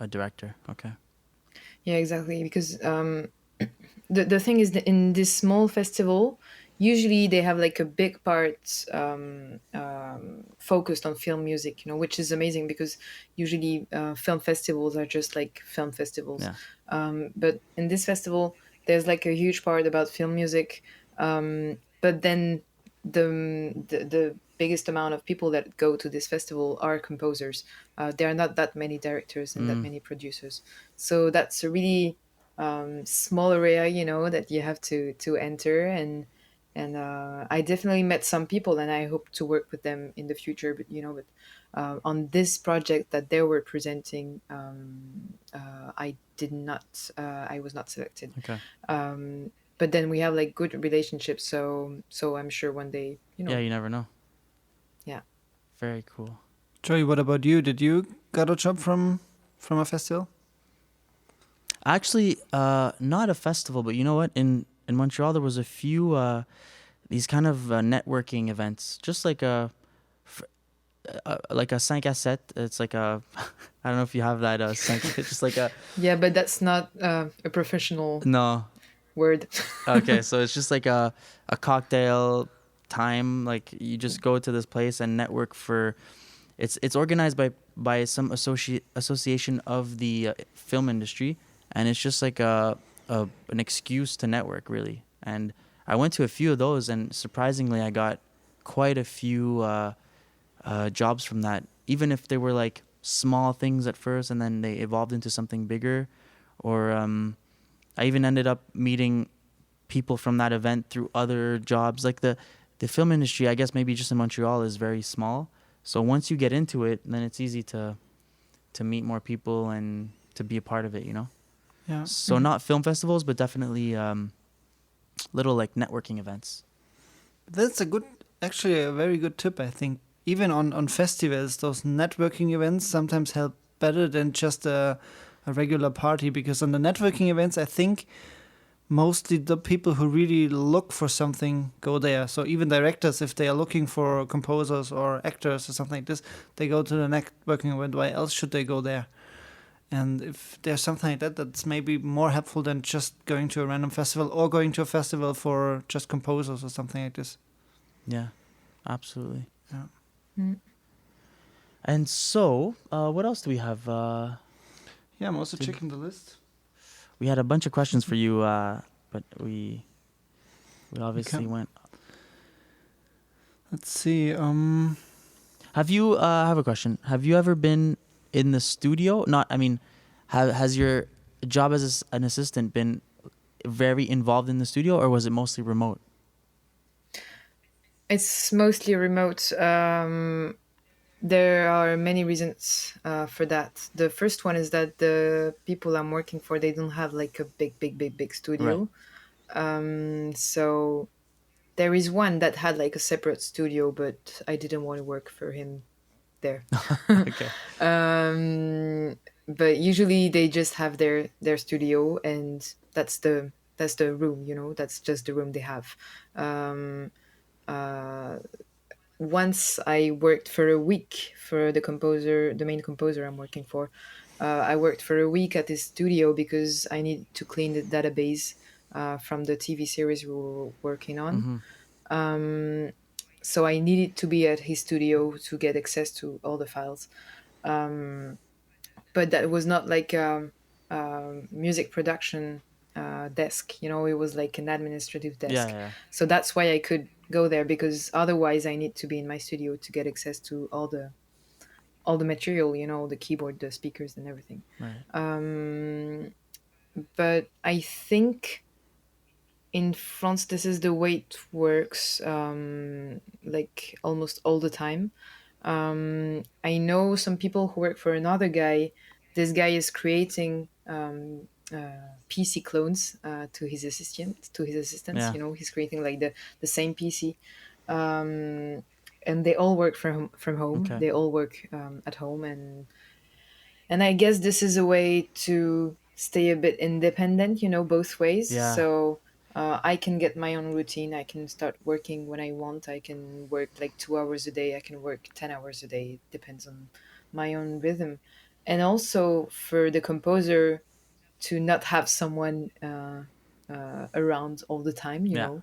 director. Okay. Yeah, exactly. Because the thing is that in this small festival, usually they have like a big part focused on film music, which is amazing because usually film festivals are just like film festivals. Yeah. But in this festival, there's like a huge part about film music. But then the biggest amount of people that go to this festival are composers. There are not that many directors and that many producers. So that's a really small area, that you have to enter. And I definitely met some people, and I hope to work with them in the future. But on this project that they were presenting, I was not selected. Okay. But then we have like good relationships, so I'm sure one day, Yeah, you never know. Yeah. Very cool. Joey, what about you? Did you got a job from a festival? Actually, not a festival, but you know what? In Montreal, there was a few these kind of networking events, just like a 5 à 7. It's like a I don't know if you have that 5. It's just like a Yeah, but that's not a professional no. word. Okay, so it's just like a cocktail time. Like you just go to this place and network for. It's organized by some association of the film industry, and it's just like an excuse to network, really. And I went to a few of those, and surprisingly, I got quite a few jobs from that. Even if they were like small things at first, and then they evolved into something bigger, or I even ended up meeting people from that event through other jobs. Like the film industry, I guess maybe just in Montreal, is very small. So once you get into it, then it's easy to meet more people and to be a part of it, you know? Yeah. So not film festivals, but definitely little like networking events. That's actually a very good tip, I think. Even on festivals, those networking events sometimes help better than just a regular party, because on the networking events, I think mostly the people who really look for something go there. So even directors, if they are looking for composers or actors or something like this, they go to the networking event. Why else should they go there? And if there's something like that, that's maybe more helpful than just going to a random festival or going to a festival for just composers or something like this. Yeah, absolutely. Yeah. Mm. And so, what else do we have? Yeah, I'm also checking the list. We had a bunch of questions for you, but we obviously went. Let's see. Have you? I have a question. Have you ever been in the studio? Not. I mean, has your job as an assistant been very involved in the studio, or was it mostly remote? It's mostly remote. There are many reasons for that. The first one is that the people I'm working for, they don't have like a big studio. So there is one that had like a separate studio, but I didn't want to work for him there. Okay. But usually they just have their studio, and that's the room, you know, that's just the room they have. Once I worked for a week for the main composer I'm working for. I worked for a week at his studio because I needed to clean the database from the TV series we were working on. Mm-hmm. So I needed to be at his studio to get access to all the files. But that was not like a music production desk, you know, it was like an administrative desk. Yeah. So that's why I could go there, because otherwise I need to be in my studio to get access to all the material, you know, the keyboard, the speakers and everything. Right. But I think in France this is the way it works, like almost all the time. I know some people who work for another guy. This guy is creating PC clones to his assistants. Yeah. You know, he's creating like the same PC, and they all work from home. Okay. They all work at home, and I guess this is a way to stay a bit independent. You know, both ways. Yeah. So. I can get my own routine. I can start working when I want. I can work like 2 hours a day. I can work 10 hours a day. It depends on my own rhythm. And also for the composer to not have someone around all the time, you know.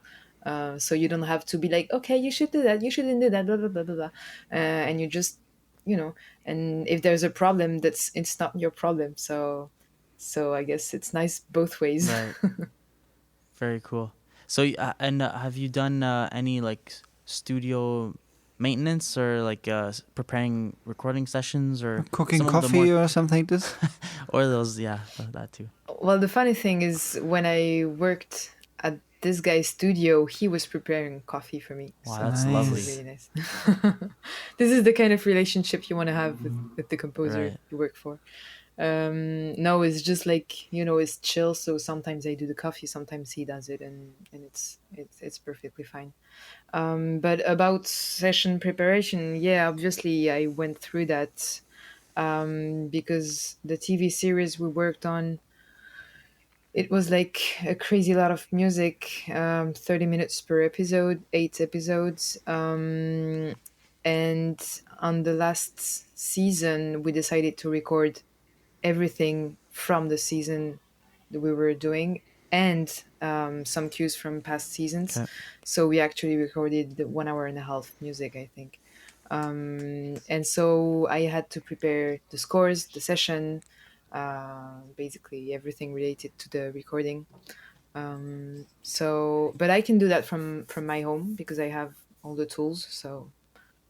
So you don't have to be like, okay, you should do that. You shouldn't do that, blah, blah, blah, blah, blah. And you just, you know, and if there's a problem, it's not your problem. So I guess it's nice both ways. Right. Very cool. So, and have you done any like studio maintenance or like preparing recording sessions or Cooking some of the coffee more- or something like this? or those? Yeah, that too. Well, the funny thing is, when I worked at this guy's studio, he was preparing coffee for me. Wow, So that's Nice. lovely. this is really nice. This is the kind of relationship you want to have with the composer Right. you work for. No, it's just like, it's chill. So sometimes I do the coffee, sometimes he does it, and it's perfectly fine. But about session preparation, yeah, obviously I went through that, because the TV series we worked on, it was like a crazy lot of music, 30 minutes per episode, 8 episodes. And on the last season, we decided to record everything from the season that we were doing, and some cues from past seasons. Okay. So we actually recorded the 1 hour and a half music, I think. And so I had to prepare the scores, the session, basically everything related to the recording. So, but I can do that from my home because I have all the tools. So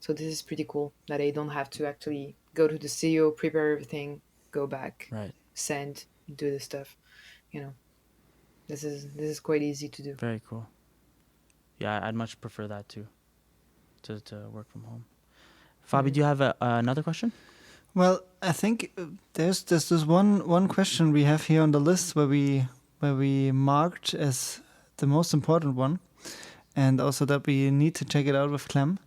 this is pretty cool that I don't have to actually go to the studio, prepare everything, go back, Right. send, do the stuff. You know, this is quite easy to do. Very cool. Yeah, I'd much prefer that too, to work from home. Fabi, do you have another question? Well, I think there's this one question we have here on the list where we marked as the most important one, and also that we need to check it out with Clem.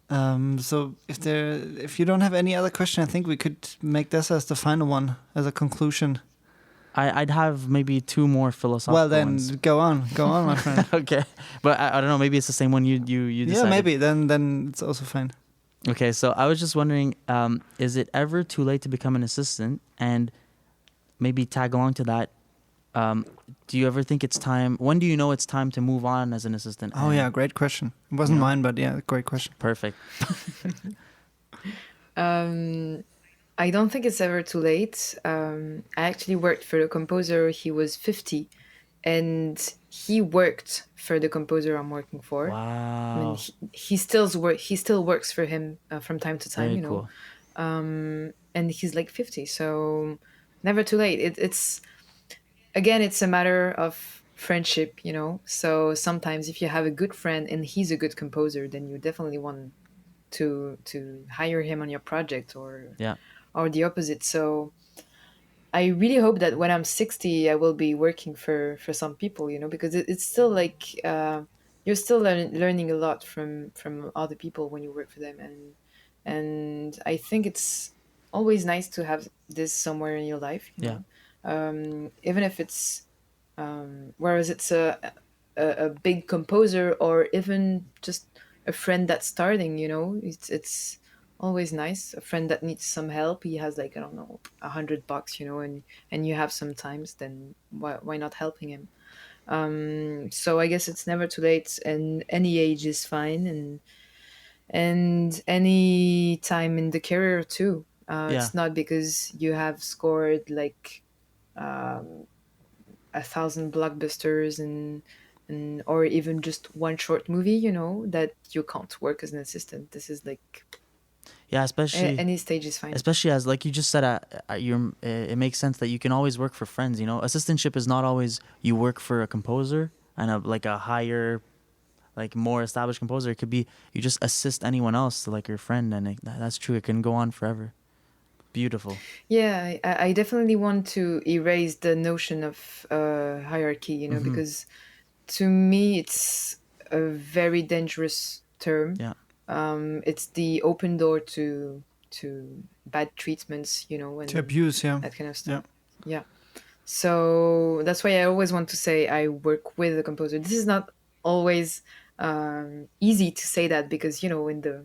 So if you don't have any other question, I think we could make this as the final one, as a conclusion. I'd have maybe two more philosophical Well, then ones. go on, my friend. Okay, but I don't know. Maybe it's the same one you decided. Yeah, maybe. Then it's also fine. Okay, so I was just wondering, is it ever too late to become an assistant? And maybe tag along to that. Do you ever think it's time? When do you know it's time to move on as an assistant? Oh yeah, great question. It wasn't mine, but yeah, great question. Perfect. I don't think it's ever too late. I actually worked for the composer. He was 50, and he worked for the composer I'm working for. Wow. I mean, he still works for him from time to time. Very cool. And he's like 50, so never too late. It's again, it's a matter of friendship. So sometimes if you have a good friend and he's a good composer, then you definitely want to hire him on your project, or the opposite. So I really hope that when I'm 60, I will be working for some people, because it's still like you're still learning a lot from other people when you work for them, and I think it's always nice to have this somewhere in your life, even if it's whereas it's a big composer, or even just a friend that's starting, it's always nice. A friend that needs some help, he has like, I don't know, $100, and you have some times, then why not helping him? So I guess it's never too late, and any age is fine, and any time in the career too. It's not because you have scored like 1,000 blockbusters and or even just one short movie, that you can't work as an assistant. This is like, especially any stage is fine. Especially as, like you just said, it makes sense that you can always work for friends. Assistantship is not always you work for a composer and a higher, like more established composer. It could be you just assist anyone else, like your friend, and that's true. It can go on forever. Beautiful. Yeah, I definitely want to erase the notion of hierarchy, because to me it's a very dangerous term. Yeah. It's the open door to bad treatments, and to abuse, that kind of stuff. Yeah. So that's why I always want to say I work with a composer. This is not always easy to say that, because in the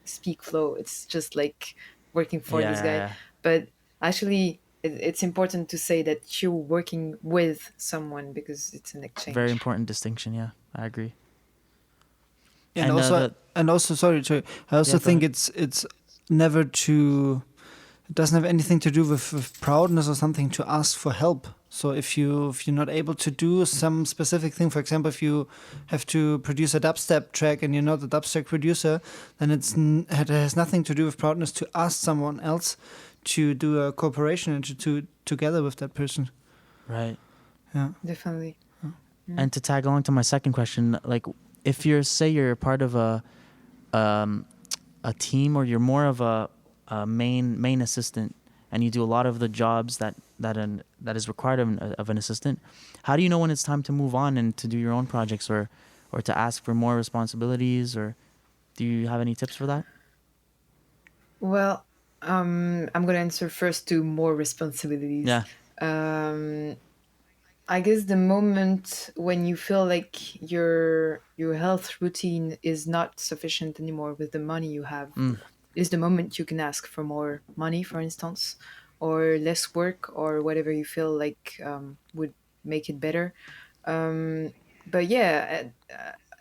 speak flow, it's just like working for this guy. Yeah. But actually, it's important to say that you're working with someone, because it's an exchange. Very important distinction. Yeah, I agree. And also, sorry, I also think it's never to. It doesn't have anything to do with proudness or something to ask for help. So if you're not able to do some specific thing, for example, if you have to produce a dubstep track and you're not a dubstep producer, then it has nothing to do with proudness to ask someone else to do a cooperation and to together with that person. Right. Yeah. Definitely. And to tag along to my second question, like if you're part of a team, or you're more of a main assistant, and you do a lot of the jobs that is required of an assistant, how do you know when it's time to move on and to do your own projects, or to ask for more responsibilities? Or do you have any tips for that? Well, I'm gonna answer first to more responsibilities. Yeah. Um, I guess the moment when you feel like your health routine is not sufficient anymore with the money you have is the moment you can ask for more money, for instance, or less work, or whatever you feel like would make it better. Um, but yeah,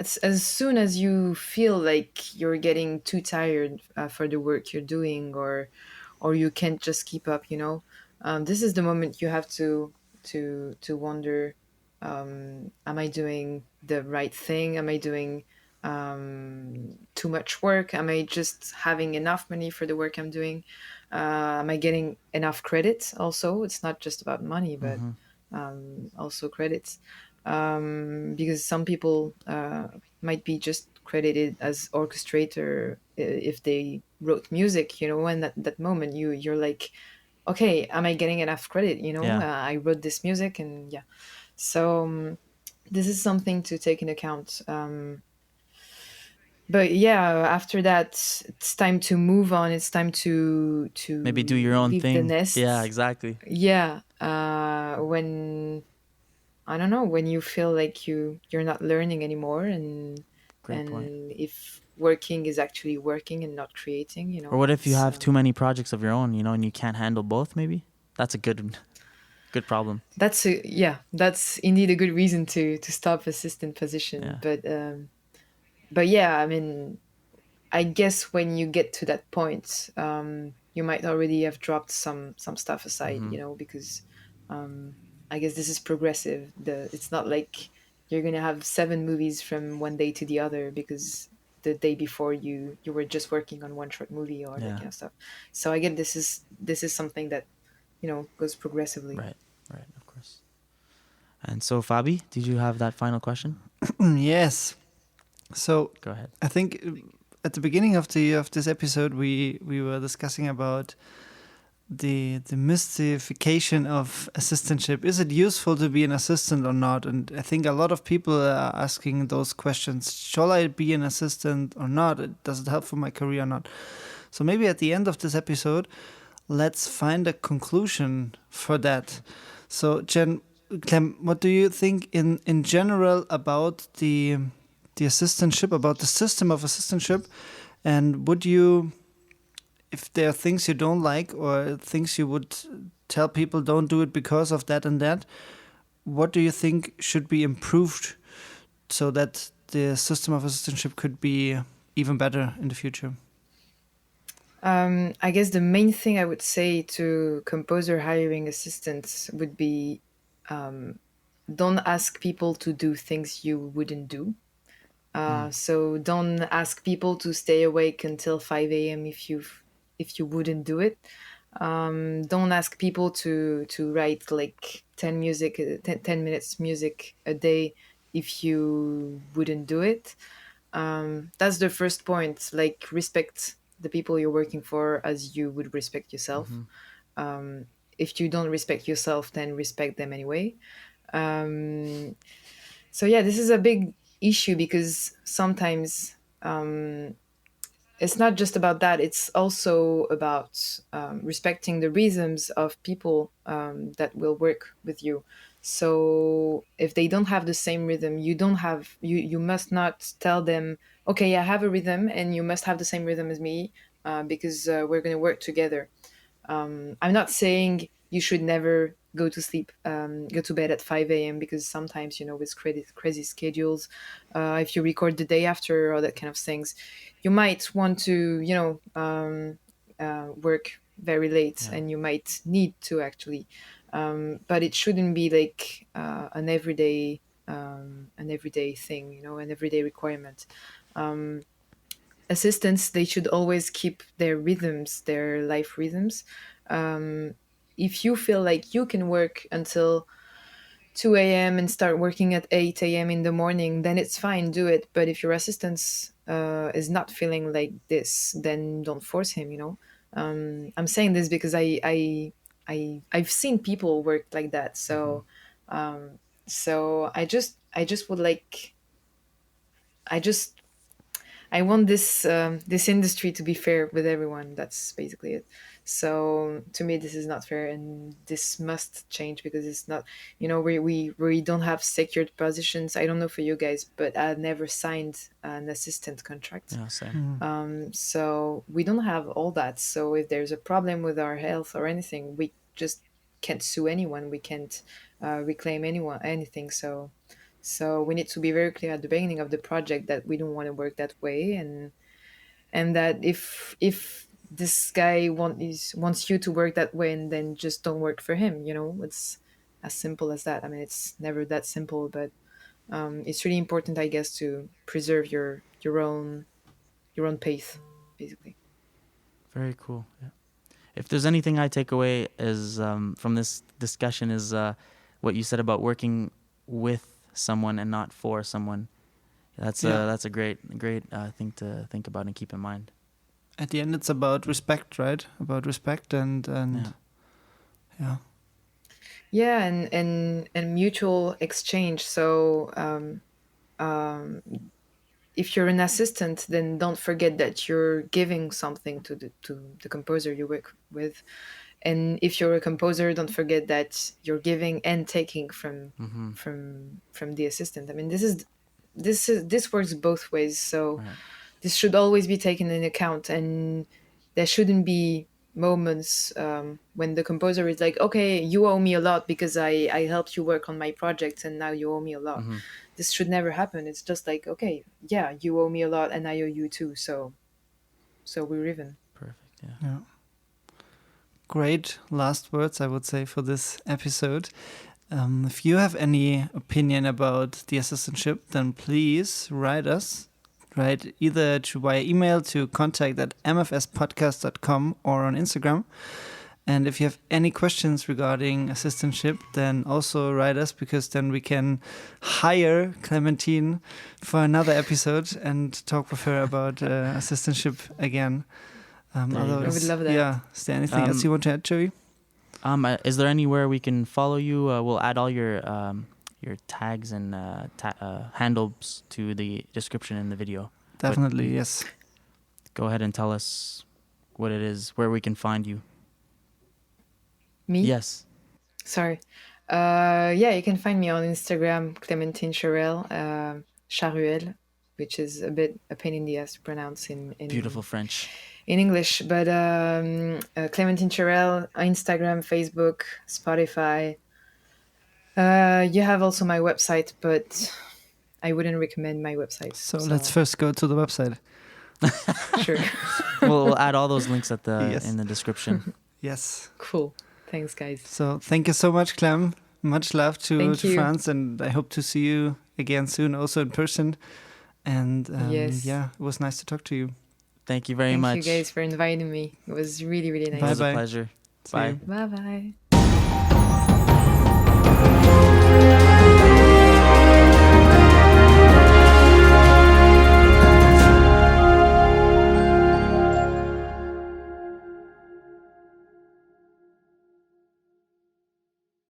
as soon as you feel like you're getting too tired for the work you're doing, or you can't just keep up, this is the moment you have to wonder, am I doing the right thing? Am I doing too much work? Am I just having enough money for the work I'm doing? Am I getting enough credits? Also, it's not just about money, but also credits, because some people might be just credited as orchestrator if they wrote music, and that moment you're like, okay, am I getting enough credit? Yeah. I wrote this music, and yeah. So this is something to take into account. But yeah, after that, it's time to move on. It's time Maybe do to your own leave the thing. Yeah, nest. exactly. Yeah, when I don't know, when you feel like you're not learning anymore, Great point. and if working is actually working and not creating, Or what if you it's have too many projects of your own, and you can't handle both? Maybe that's a good problem. that's indeed a good reason to stop assistant position. Yeah. But yeah, I mean, I guess when you get to that point, you might already have dropped some stuff aside, because I guess this is progressive. It's not like you're gonna have 7 movies from one day to the other because the day before you were just working on one short movie or that Yeah. kind of stuff. So I get this is something that goes progressively. Right. Right. Of course. And so, Fabi, did you have that final question? Yes. So Go ahead. I think at the beginning of this episode, we were discussing about the mystification of assistantship. Is it useful to be an assistant or not? And I think a lot of people are asking those questions. Shall I be an assistant or not? Does it help for my career or not? So maybe at the end of this episode, let's find a conclusion for that. So Clem, what do you think in general about the assistantship, about the system of assistantship? And would you, if there are things you don't like or things you would tell people don't do it because of that and that, what do you think should be improved so that the system of assistantship could be even better in the future? I guess the main thing I would say to composer hiring assistants would be, don't ask people to do things you wouldn't do. So don't ask people to stay awake until 5 a.m. if you wouldn't do it. Don't ask people to write like 10 minutes music a day if you wouldn't do it. That's the first point. Like, respect the people you're working for as you would respect yourself. If you don't respect yourself, then respect them anyway. So yeah, this is a big issue because sometimes it's not just about that. It's also about respecting the rhythms of people that will work with you. So if they don't have the same rhythm, you must not tell them, okay, I have a rhythm and you must have the same rhythm as me, because we're going to work together. I'm not saying you should never go to bed at 5 a.m. because sometimes, with crazy schedules, if you record the day after or that kind of things, you might want to, work very late, Yeah. and you might need to actually. But it shouldn't be like an everyday thing, an everyday requirement. Assistants, they should always keep their rhythms, their life rhythms. If you feel like you can work until 2 a.m. and start working at 8 a.m. in the morning, then it's fine, do it. But if your assistant is not feeling like this, then don't force him, I'm saying this because I've seen people work like that. So I just would like I just I want this industry to be fair with everyone. That's basically it. So to me, this is not fair, and this must change because it's not. We don't have secured positions. I don't know for you guys, but I never signed an assistant contract. Yeah, same. So we don't have all that. So if there's a problem with our health or anything, we just can't sue anyone. We can't reclaim anything. So we need to be very clear at the beginning of the project that we don't want to work that way, and that if this guy wants you to work that way, and then just don't work for him. It's as simple as that. I mean, it's never that simple, but it's really important, I guess, to preserve your own pace, basically. Very cool. Yeah. If there's anything I take away is from this discussion is what you said about working with someone and not for someone. That's a great thing to think about and keep in mind. At the end, it's about respect, right? About respect and yeah. Yeah, and mutual exchange. So if you're an assistant, then don't forget that you're giving something to the composer you work with. And if you're a composer, don't forget that you're giving and taking from the assistant. I mean, this works both ways. So Right. this should always be taken in account, and there shouldn't be moments when the composer is like, okay, you owe me a lot because I helped you work on my project and now you owe me a lot. This should never happen. It's just like, okay, yeah, you owe me a lot and I owe you too, so we're even. Perfect. Yeah. Yeah. Great last words, I would say, for this episode. If you have any opinion about the assistantship, then please write us. Write either via email to contact@mfspodcast.com or on Instagram. And if you have any questions regarding assistantship, then also write us, because then we can hire Clementine for another episode and talk with her about assistantship again. I would love that. Yeah. Is there anything else you want to add, Joey? Is there anywhere we can follow you? We'll add all your tags and handles to the description in the video. Definitely, yes. Go ahead and tell us what it is, where we can find you. Me? Yes. Sorry. Yeah, you can find me on Instagram, Clementine Charuel, which is a bit a pain in the ass to pronounce in Beautiful French. in English. But Clementine Charuel, Instagram, Facebook, Spotify. You have also my website, but I wouldn't recommend my website. So let's first go to the website. Sure. We'll add all those links in the description. Yes. Cool. Thanks, guys. So thank you so much, Clem. Much love to Thank you. France, and I hope to see you again soon, also in person. And Yes. yeah, it was nice to talk to you. Thank you very Thank much. you guys for inviting me. It was really, really nice. It was a Bye-bye. pleasure. See Bye. you. Bye-bye.